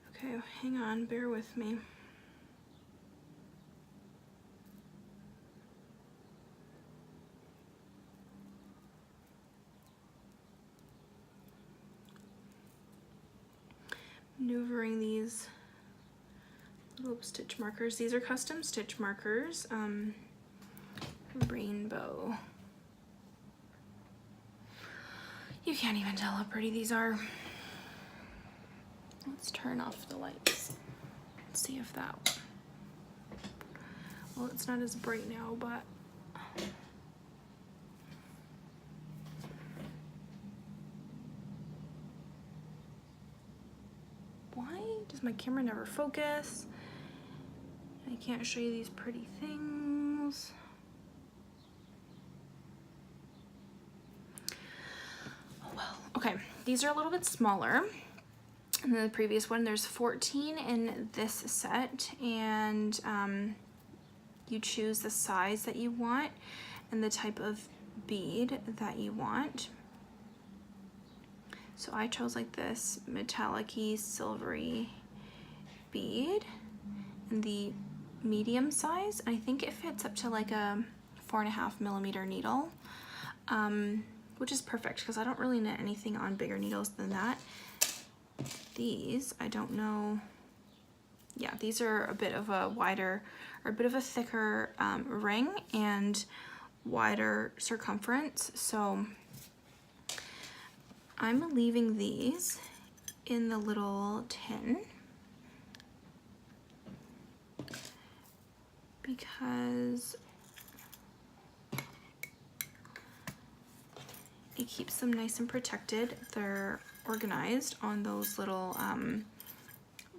Okay, hang on, bear with me. Maneuvering these little stitch markers. These are custom stitch markers. Rainbow. You can't even tell how pretty these are. Let's turn off the lights. Let's see if that, well, it's not as bright now, but my camera never focus. I can't show you these pretty things. Oh well, okay. These are a little bit smaller than the previous one. There's 14 in this set, and you choose the size that you want and the type of bead that you want. So I chose like this metallic-y silvery bead in the medium size. I think it fits up to like a 4.5 millimeter needle, which is perfect because I don't really knit anything on bigger needles than that. These, I don't know. Yeah, these are a bit of a wider, or a bit of a thicker ring and wider circumference. So I'm leaving these in the little tin because it keeps them nice and protected. They're organized on those little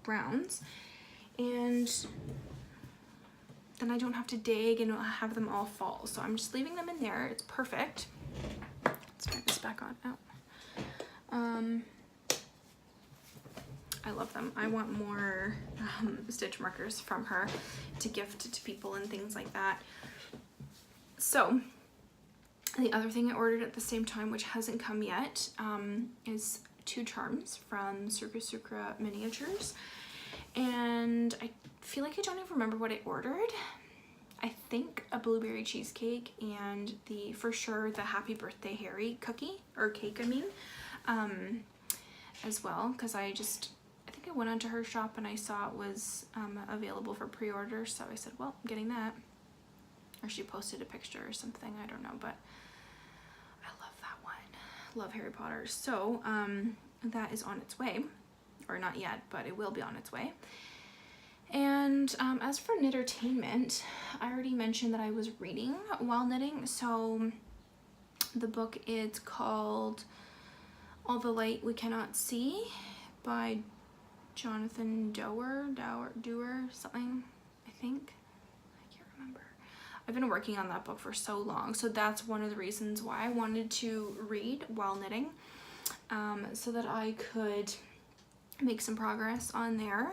rounds, and then I don't have to dig and have them all fall. So I'm just leaving them in there. It's perfect. Let's put this back on. Oh. I love them. I want more stitch markers from her to gift to people and things like that. So the other thing I ordered at the same time, which hasn't come yet, is 2 charms from Sucra Sucra Miniatures. And I feel like I don't even remember what I ordered. I think a blueberry cheesecake and for sure the Happy Birthday Harry cookie, or cake I mean, as well, because I think I went onto her shop and I saw it was available for pre-order, so I said, well, I'm getting that. Or she posted a picture or something, I don't know, but I love that one. Love Harry Potter. So that is on its way, or not yet, but it will be on its way. And as for knittertainment, I already mentioned that I was reading while knitting. So the book is called All the Light We Cannot See by Jonathan Dower, something, I think. I can't remember. I've been working on that book for so long, so that's one of the reasons why I wanted to read while knitting, so that I could make some progress on there.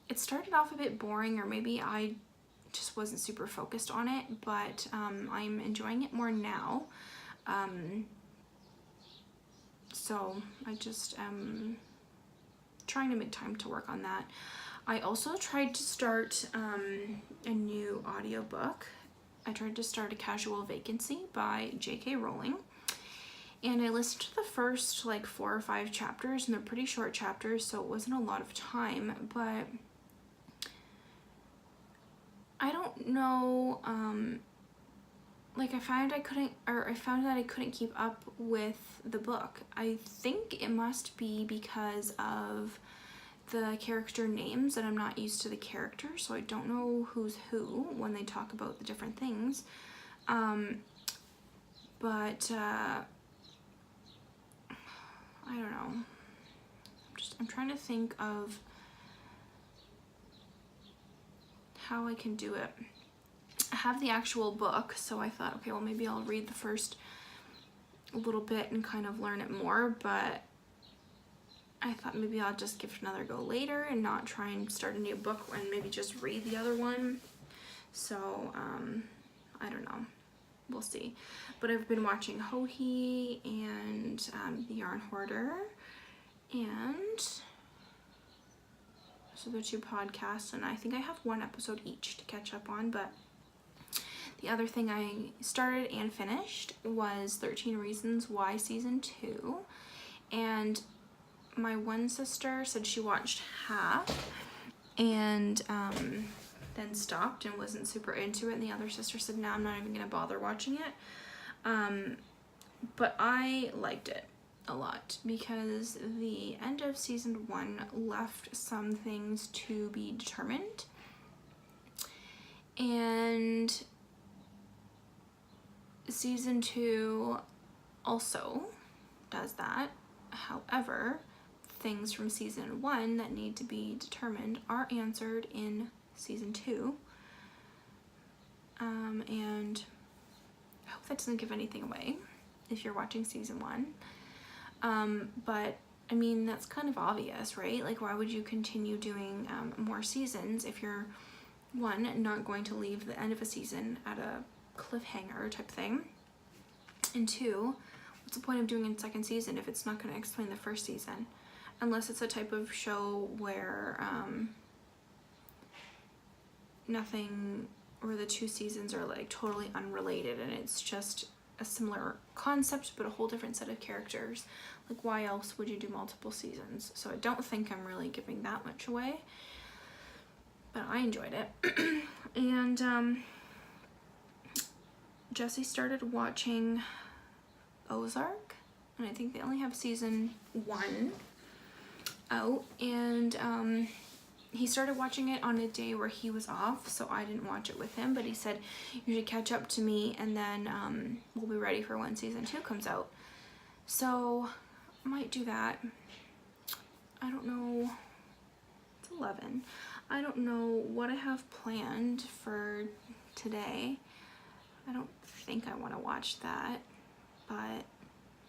It started off a bit boring, or maybe I just wasn't super focused on it, but I'm enjoying it more now. So I just am trying to make time to work on that. I also tried to start a new audiobook. I tried to start A Casual Vacancy by J.K. Rowling. And I listened to the first like 4 or 5 chapters, and they're pretty short chapters, so it wasn't a lot of time, but I don't know, like I found that I couldn't keep up with the book. I think it must be because of the character names, and I'm not used to the characters, so I don't know who's who when they talk about the different things. But I don't know. I'm trying to think of how I can do it. I have the actual book, so I thought, okay, well maybe I'll read the first little bit and kind of learn it more, but I thought maybe I'll just give it another go later and not try and start a new book and maybe just read the other one. So, I don't know. We'll see. But I've been watching Hohi and The Yarn Hoarder, and so they're 2 podcasts, and I think I have 1 episode each to catch up on. But the other thing I started and finished was 13 Reasons Why Season 2, and my one sister said she watched half and then stopped and wasn't super into it, and the other sister said, no, I'm not even gonna bother watching it. But I liked it a lot because the end of season 1 left some things to be determined, and season 2 also does that. However, things from season 1 that need to be determined are answered in season 2. And I hope that doesn't give anything away if you're watching season 1. But I mean, that's kind of obvious, right? Like, why would you continue doing more seasons if you're, one, not going to leave the end of a season at a cliffhanger type thing, and 2, what's the point of doing a second season if it's not going to explain the first season? Unless it's a type of show where nothing, or the 2 seasons are like totally unrelated and it's just a similar concept but a whole different set of characters. Like, why else would you do multiple seasons? So I don't think I'm really giving that much away, but I enjoyed it. And Jesse started watching Ozark, and I think they only have season 1 out, and he started watching it on a day where he was off, so I didn't watch it with him, but he said you should catch up to me, and then we'll be ready for when season 2 comes out. So I might do that. I don't know. It's 11. I don't know what I have planned for today. I don't think I want to watch that, but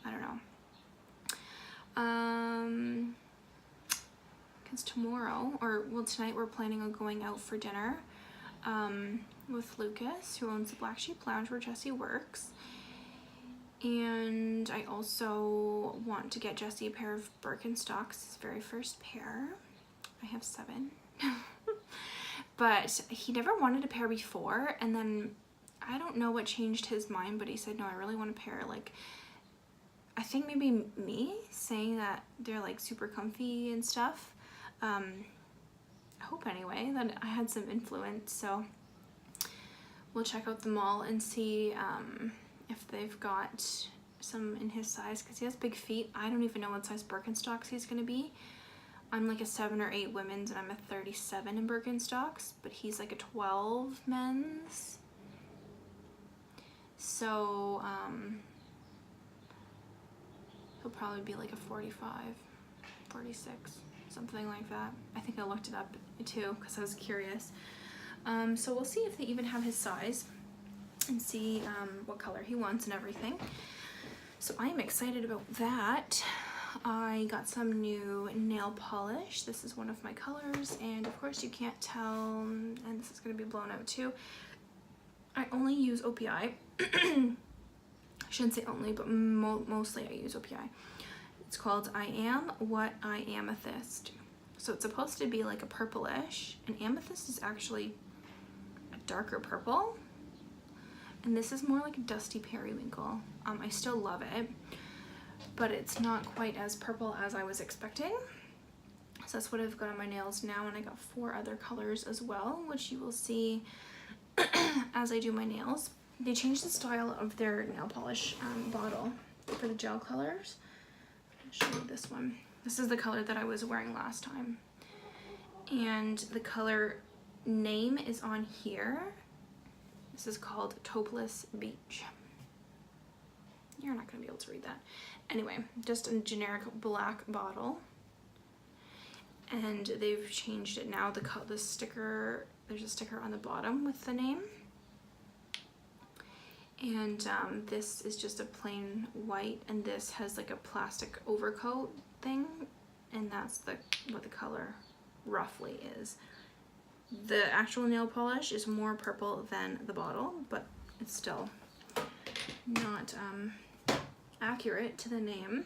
I don't know. Because tomorrow, or well, tonight we're planning on going out for dinner with Lucas, who owns the Black Sheep Lounge where Jesse works. And I also want to get Jesse a pair of Birkenstocks, his very first pair. I have 7. But he never wanted a pair before, and then I don't know what changed his mind, but he said, no, I really want a pair. Like, I think maybe me saying that they're like super comfy and stuff. I hope anyway that I had some influence. So we'll check out the mall and see if they've got some in his size, because he has big feet. I don't even know what size Birkenstocks he's gonna be. I'm like a 7 or 8 women's and I'm a 37 in Birkenstocks, but he's like a 12 men's. So he'll probably be like a 45, 46, something like that. I think I looked it up too because I was curious. So we'll see if they even have his size and see what color he wants and everything. So I am excited about that. I got some new nail polish. This is one of my colors, and of course you can't tell, and this is going to be blown out too. I only use OPI. I shouldn't say only, but mostly I use OPI. It's called I Am What I Amethyst. So it's supposed to be like a purplish, and amethyst is actually a darker purple. And this is more like a dusty periwinkle. I still love it, but it's not quite as purple as I was expecting. So that's what I've got on my nails now, and I got 4 other colors as well, which you will see as I do my nails. They changed the style of their nail polish bottle for the gel colors. I'll show you this one. This is the color that I was wearing last time. And the color name is on here. This is called Topeless Beach. You're not gonna be able to read that. Anyway, just a generic black bottle. And they've changed it now. The sticker, there's a sticker on the bottom with the name. And this is just a plain white, and this has like a plastic overcoat thing, and that's what the color roughly is. The actual nail polish is more purple than the bottle, but it's still not accurate to the name.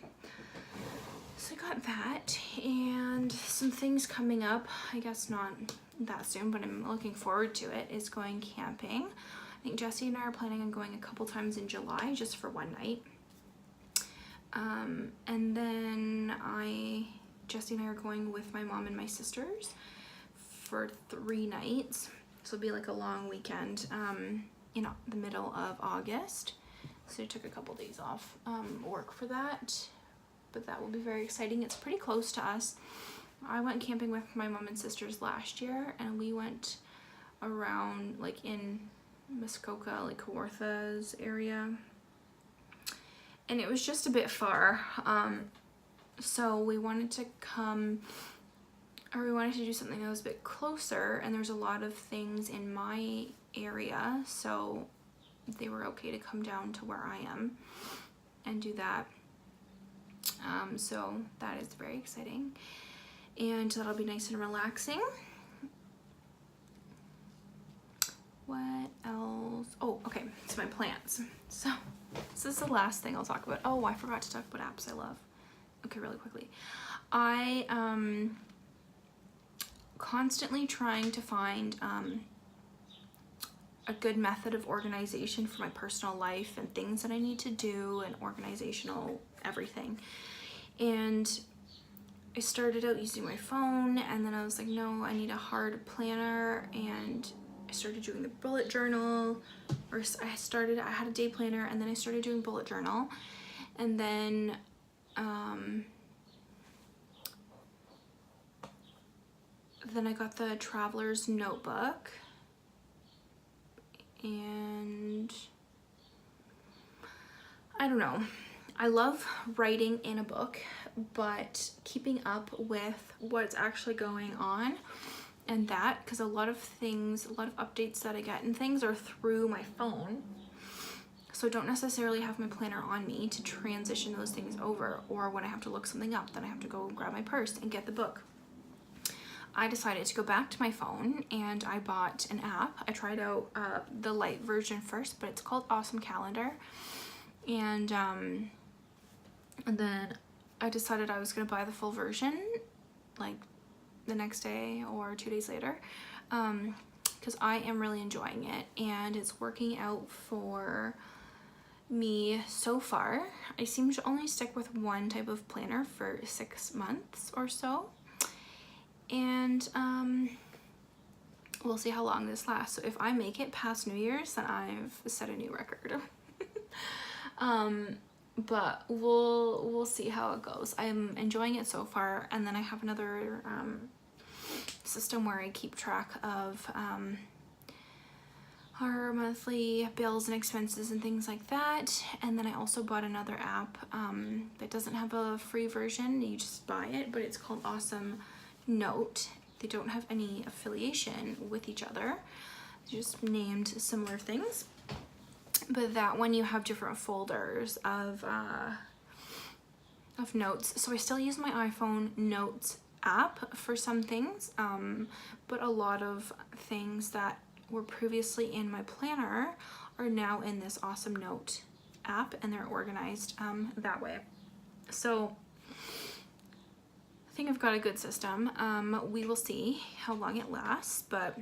So I got that, and some things coming up, I guess not that soon, but I'm looking forward to it, is going camping. I think Jesse and I are planning on going a couple times in July just for one night. And then Jesse and I are going with my mom and my sisters for 3 nights. So it'll be like a long weekend in the middle of August. So I took a couple days off work for that, but that will be very exciting. It's pretty close to us. I went camping with my mom and sisters last year, and we went around like in Muskoka, like Kawarthas area, and it was just a bit far. So we wanted to do something that was a bit closer, and there's a lot of things in my area, so they were okay to come down to where I am and do that. So that is very exciting, and that'll be nice and relaxing. What else? Oh, okay, so my plants. So this is the last thing I'll talk about. Oh, I forgot to talk about apps I love. Okay, really quickly. I constantly trying to find a good method of organization for my personal life and things that I need to do and organizational everything. And I started out using my phone, and then I was like, no, I need a hard planner, and I started doing the bullet journal, or I had a day planner, and then I started doing bullet journal, and then I got the Traveler's Notebook, and I don't know. I love writing in a book, but keeping up with what's actually going on and that, because a lot of updates that I get and things are through my phone. So I don't necessarily have my planner on me to transition those things over, or when I have to look something up, then I have to go grab my purse and get the book. I decided to go back to my phone, and I bought an app. I tried out the light version first, but it's called Awesome Calendar. And then I decided I was gonna buy the full version like the next day or 2 days later, because I am really enjoying it and it's working out for me so far. I seem to only stick with one type of planner for 6 months or so, and we'll see how long this lasts. So if I make it past New Year's, then I've set a new record. But we'll see how it goes. I'm enjoying it so far, and then I have another system where I keep track of our monthly bills and expenses and things like that. And then I also bought another app that doesn't have a free version, you just buy it, but it's called Awesome Note. They don't have any affiliation with each other, they're just named similar things. But that one, you have different folders of notes. So I still use my iPhone Notes app for some things, but a lot of things that were previously in my planner are now in this Awesome Note app, and they're organized that way. So I think I've got a good system. We will see how long it lasts, but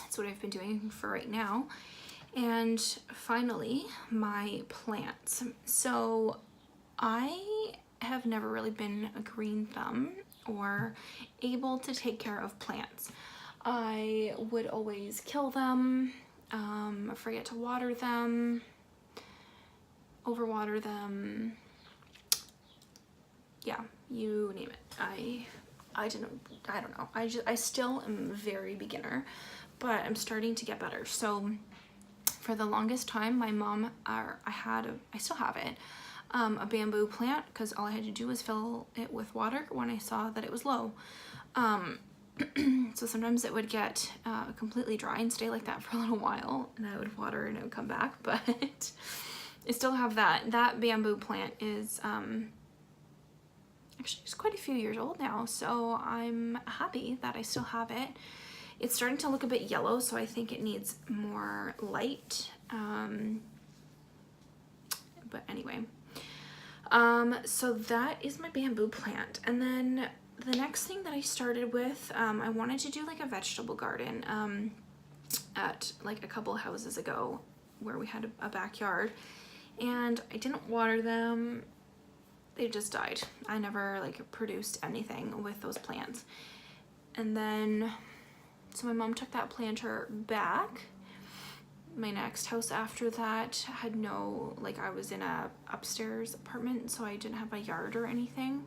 that's what I've been doing for right now. And finally, my plants. So I have never really been a green thumb or able to take care of plants. I would always kill them, forget to water them, overwater them. Yeah, you name it. I don't know. I still am very beginner, but I'm starting to get better. So for the longest time, my mom, I still have it, a bamboo plant, because all I had to do was fill it with water when I saw that it was low. So sometimes it would get completely dry and stay like that for a little while, and I would water and it would come back, but I still have that. That bamboo plant is actually it's quite a few years old now, so I'm happy that I still have it. It's starting to look a bit yellow, so I think it needs more light. But anyway, so that is my bamboo plant. And then the next thing that I started with, I wanted to do like a vegetable garden at like a couple houses ago where we had a backyard, and I didn't water them. They just died. I never like produced anything with those plants. And then so my mom took that planter back. My next house after that had no, like I was in a upstairs apartment, so I didn't have a yard or anything.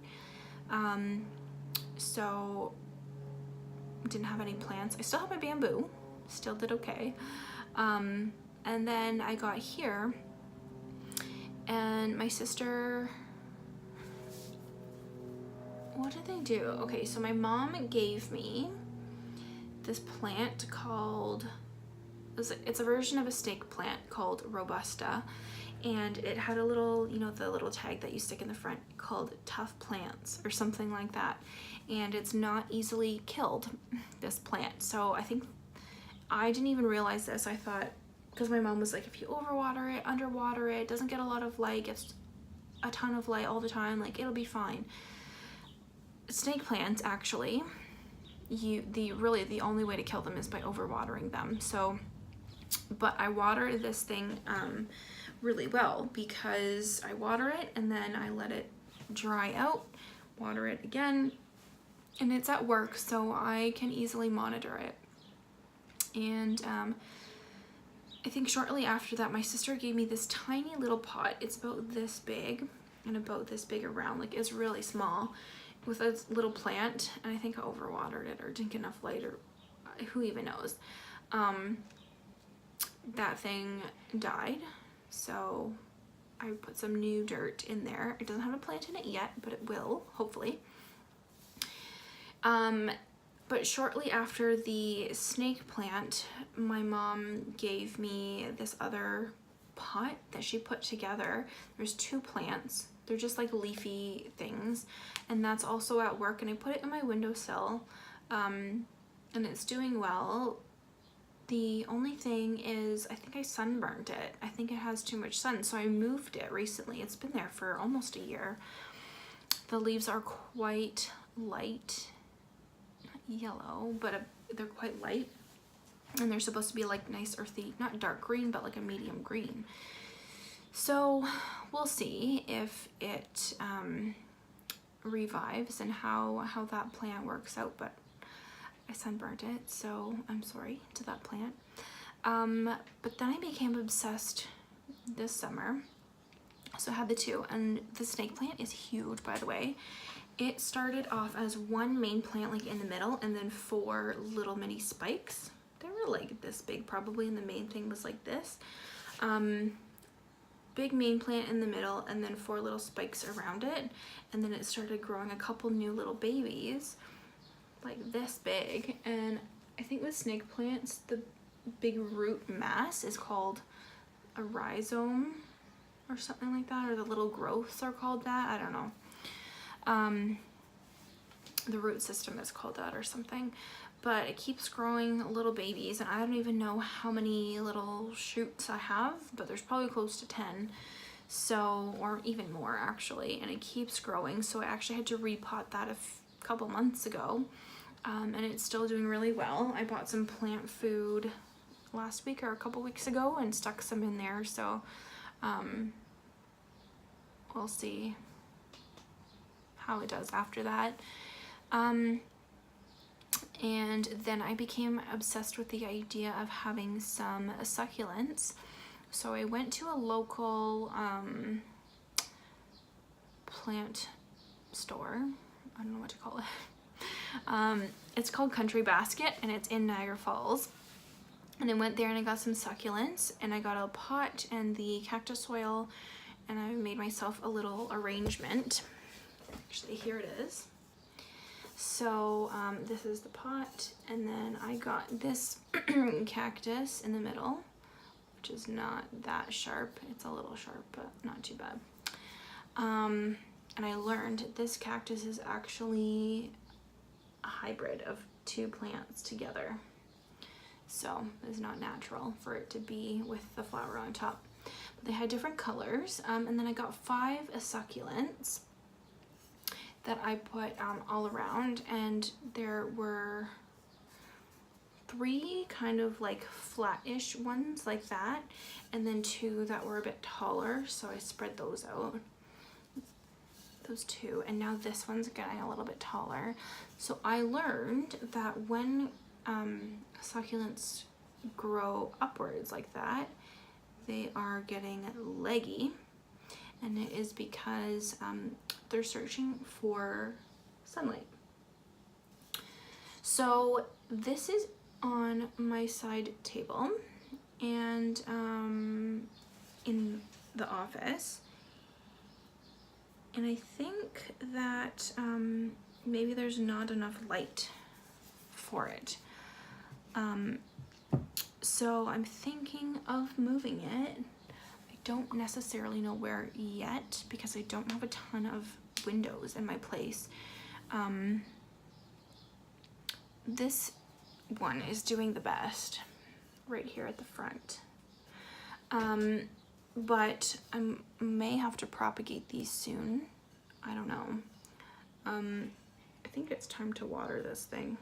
So didn't have any plants. I still have my bamboo, still did okay. And then I got here, and my sister what did they do? Okay, so my mom gave me this plant called, it's a version of a snake plant called Robusta, and it had a little, you know, the little tag that you stick in the front called tough plants or something like that, and it's not easily killed, this plant. So I think I didn't even realize this. I thought, because my mom was like, if you overwater it, underwater it, doesn't get a lot of light, gets a ton of light all the time, like it'll be fine. Snake plants, actually, really the only way to kill them is by overwatering them. So, but I water this thing really well, because I water it and then I let it dry out, water it again, and it's at work, so I can easily monitor it. And I think shortly after that, my sister gave me this tiny little pot. It's about this big and about this big around, like it's really small, with a little plant, and I think I overwatered it or didn't get enough light, or who even knows. That thing died, so I put some new dirt in there. It doesn't have a plant in it yet, but it will, hopefully. But shortly after the snake plant, my mom gave me this other pot that she put together. There's 2 plants. They're just like leafy things, and that's also at work, and I put it in my windowsill, and it's doing well. The only thing is, I think I sunburned it. I think it has too much sun, so I moved it recently. It's been there for almost a year. The leaves are quite light, not yellow, but they're quite light, and they're supposed to be like nice earthy, not dark green, but like a medium green. So we'll see if it revives and how that plant works out, but I sunburnt it, so I'm sorry to that plant. But then I became obsessed this summer, so I had the 2, and the snake plant is huge, by the way. It started off as 1 main plant like in the middle, and then 4 little mini spikes. They were like this big probably, and the main thing was like this. Big main plant in the middle, and then 4 little spikes around it, and then it started growing a couple new little babies like this big. And I think with snake plants, the big root mass is called a rhizome or something like that, or the little growths are called that, I don't know. The root system is called that or something, but it keeps growing little babies, and I don't even know how many little shoots I have, but there's probably close to 10, so, or even more actually, and it keeps growing. So I actually had to repot that a couple months ago, and it's still doing really well. I bought some plant food last week or a couple weeks ago and stuck some in there, so we'll see how it does after that. And then I became obsessed with the idea of having some succulents. So I went to a local plant store. I don't know what to call it. It's called Country Basket, and it's in Niagara Falls. And I went there and I got some succulents, and I got a pot and the cactus soil, and I made myself a little arrangement. Actually, here it is. So this is the pot, and then I got this cactus in the middle, which is not that sharp. It's a little sharp, but not too bad. And I learned this cactus is actually a hybrid of 2 plants together. So it's not natural for it to be with the flower on top. But they had different colors, and then I got 5 succulents that I put all around, and there were 3 kind of like flat-ish ones like that, and then 2 that were a bit taller, so I spread those out, those 2, and now this one's getting a little bit taller. So I learned that when succulents grow upwards like that, they are getting leggy, and it is because they're searching for sunlight. So this is on my side table, and in the office, and I think that maybe there's not enough light for it. So I'm thinking of moving it. I don't necessarily know where yet because I don't have a ton of windows in my place. This one is doing the best right here at the front. But I may have to propagate these soon. I don't know. I think it's time to water this thing.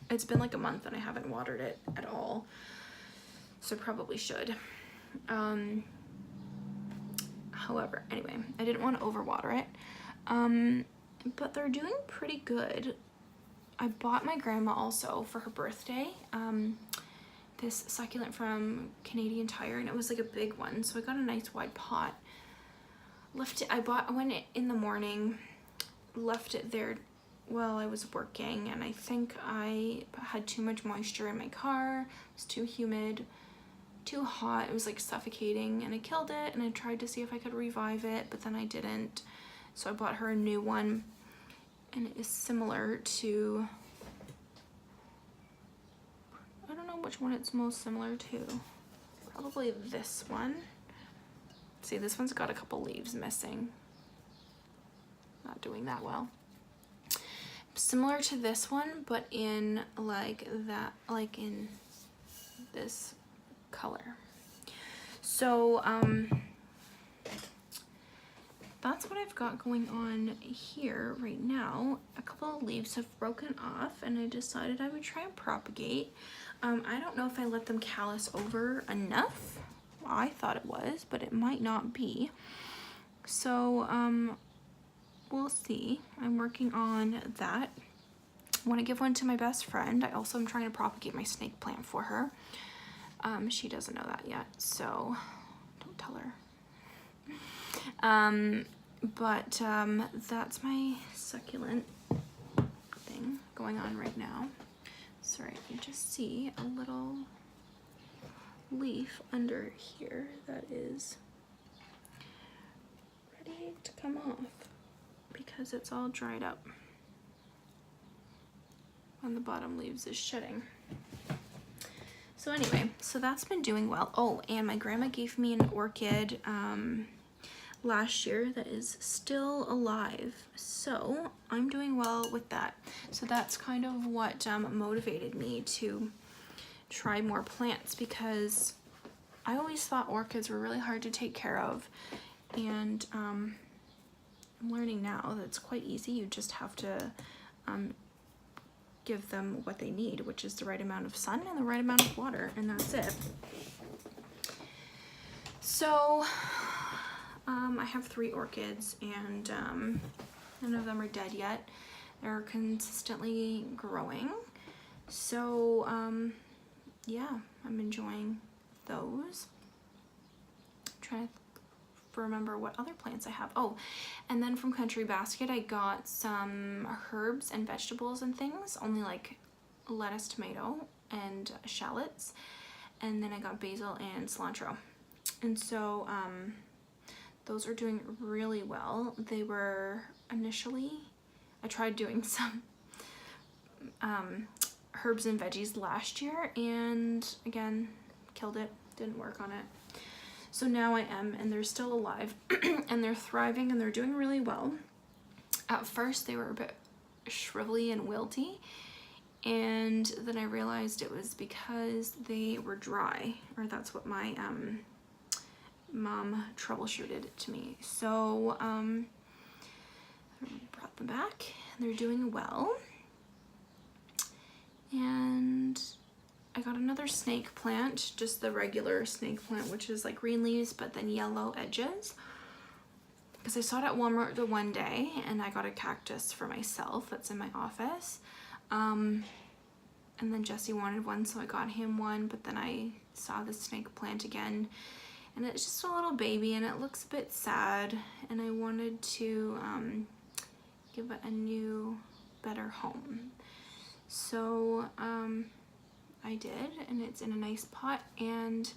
It's been like a month and I haven't watered it at all. So probably should. However, anyway, I didn't want to overwater it. But they're doing pretty good. I bought my grandma also for her birthday this succulent from Canadian Tire, and it was like a big one, so I got a nice wide pot. I went in the morning, left it there while I was working, and I think I had too much moisture in my car. It was too humid, too hot. It was like suffocating, and I killed it, and I tried to see if I could revive it, but then I didn't. So I bought her a new one, and it is similar to, I don't know which one it's most similar to. Probably this one. See, this one's got a couple leaves missing. Not doing that well. Similar to this one, but in like in this color. So that's what I've got going on here right now. A couple of leaves have broken off and I decided I would try and propagate. I don't know if I let them callus over enough. I thought it was, but it might not be. So we'll see. I'm working on that. I want to give one to my best friend. I also am trying to propagate my snake plant for her. She doesn't know that yet, so don't tell her. But that's my succulent thing going on right now. Sorry, you can just see a little leaf under here that is ready to come off because it's all dried up. On the bottom leaves is shedding. So anyway, so that's been doing well. Oh, and my grandma gave me an orchid last year that is still alive. So I'm doing well with that. So that's kind of what motivated me to try more plants, because I always thought orchids were really hard to take care of. And I'm learning now that it's quite easy. You just have to give them what they need, which is the right amount of sun and the right amount of water, and that's it. So I have 3 orchids, and none of them are dead yet. They're consistently growing. So yeah, I'm enjoying those. I'm trying to remember what other plants I have. Oh, and then from Country Basket I got some herbs and vegetables and things, only like lettuce, tomato, and shallots, and then I got basil and cilantro. And so those are doing really well. They were initially, I tried doing some herbs and veggies last year, and again, killed it, didn't work on it. So now I am, and they're still alive and they're thriving and they're doing really well. At first they were a bit shrivelly and wilty, and then I realized it was because they were dry, or that's what my mom troubleshooted to me. So I brought them back. They're doing well. And I got another snake plant, just the regular snake plant, which is like green leaves but then yellow edges, because I saw it at Walmart the one day, and I got a cactus for myself that's in my office, and then Jesse wanted one, so I got him one. But then I saw the snake plant again, and it's just a little baby and it looks a bit sad, and I wanted to give it a new, better home. So I did, and it's in a nice pot and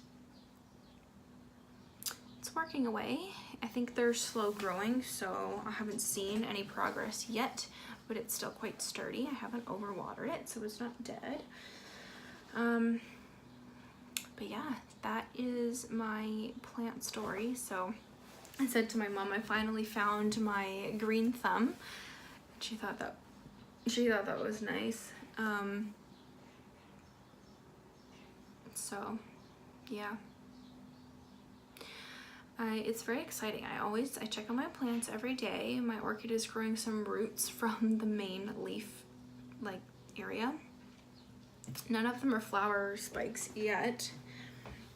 it's working away. I think they're slow growing, so I haven't seen any progress yet, but it's still quite sturdy. I haven't overwatered it, so it's not dead. But yeah, that is my plant story. So I said to my mom, I finally found my green thumb. She thought that was nice. So yeah, it's very exciting. I check on my plants every day. My orchid is growing some roots from the main leaf like area. None of them are flower spikes yet.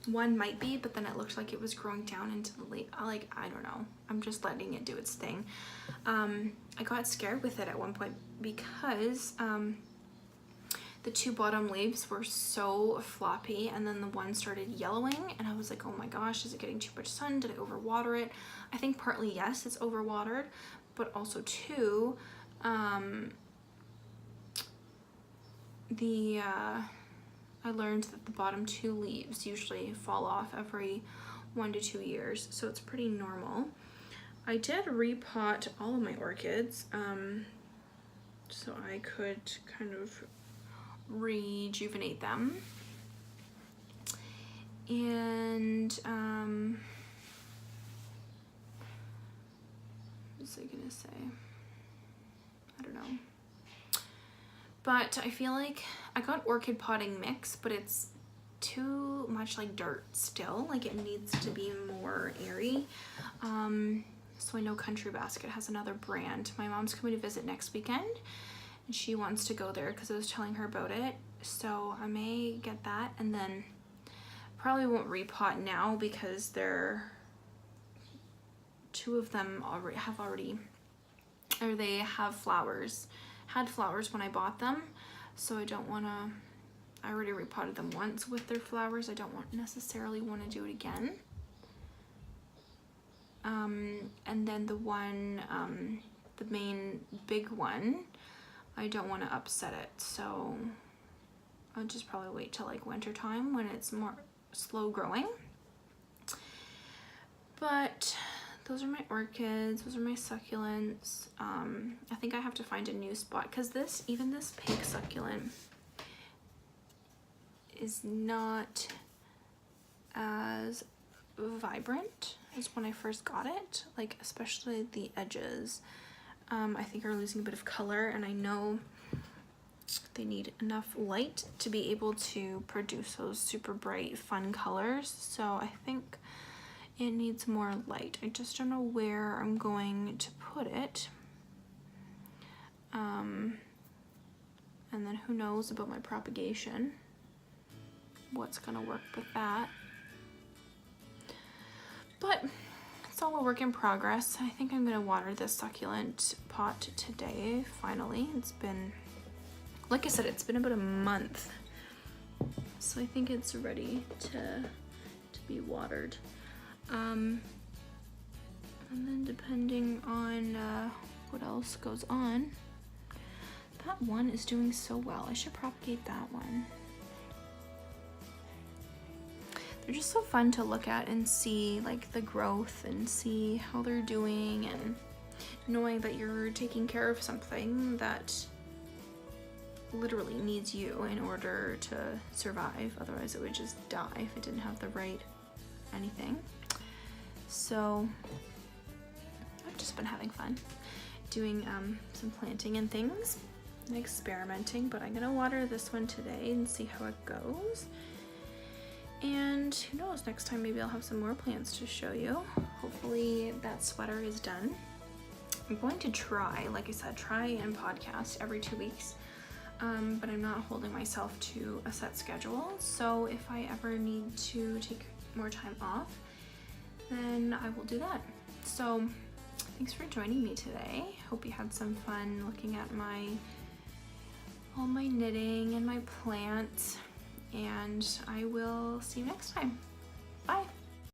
One might be, but then it looked like it was growing down into the leaf. Like, I don't know. I'm just letting it do its thing. I got scared with it at one point because the two bottom leaves were so floppy, and then the one started yellowing, and I was like, oh my gosh, is it getting too much sun? Did I overwater it? I think partly yes, it's overwatered, but also too, I learned that the bottom two leaves usually fall off every 1 to 2 years, so it's pretty normal. I did repot all of my orchids, so I could kind of rejuvenate them. And what was I gonna say? I don't know. But I feel like I got orchid potting mix, but it's too much like dirt still. Like, it needs to be more airy. So I know Country Basket has another brand. My mom's coming to visit next weekend, and she wants to go there because I was telling her about it. So I may get that, and then probably won't repot now because two of them they have flowers. Had flowers when I bought them, so I don't want to. I already repotted them once with their flowers. I don't necessarily want to do it again. And then the one, the main big one, I don't want to upset it, so I'll just probably wait till like winter time when it's more slow growing. But those are my orchids, those are my succulents. I think I have to find a new spot because even this pink succulent is not as vibrant as when I first got it, like especially the edges. I think are losing a bit of color, and I know they need enough light to be able to produce those super bright fun colors, so I think it needs more light. I just don't know where I'm going to put it. And then who knows about my propagation, what's gonna work with that. But it's all a work in progress. I think I'm gonna water this succulent pot today, finally. It's been, like I said, it's been about a month. So I think it's ready to be watered. And then depending on what else goes on, that one is doing so well. I should propagate that one. They're just so fun to look at and see like the growth and see how they're doing, and knowing that you're taking care of something that literally needs you in order to survive. Otherwise it would just die if it didn't have the right anything. So I've just been having fun doing some planting and things and experimenting, but I'm gonna water this one today and see how it goes. And who knows, next time maybe I'll have some more plants to show you. Hopefully that sweater is done. I'm going to try, like I said, try and podcast every 2 weeks, but I'm not holding myself to a set schedule. So if I ever need to take more time off, then I will do that. So thanks for joining me today. Hope you had some fun looking at all my knitting and my plants, and I will see you next time. Bye.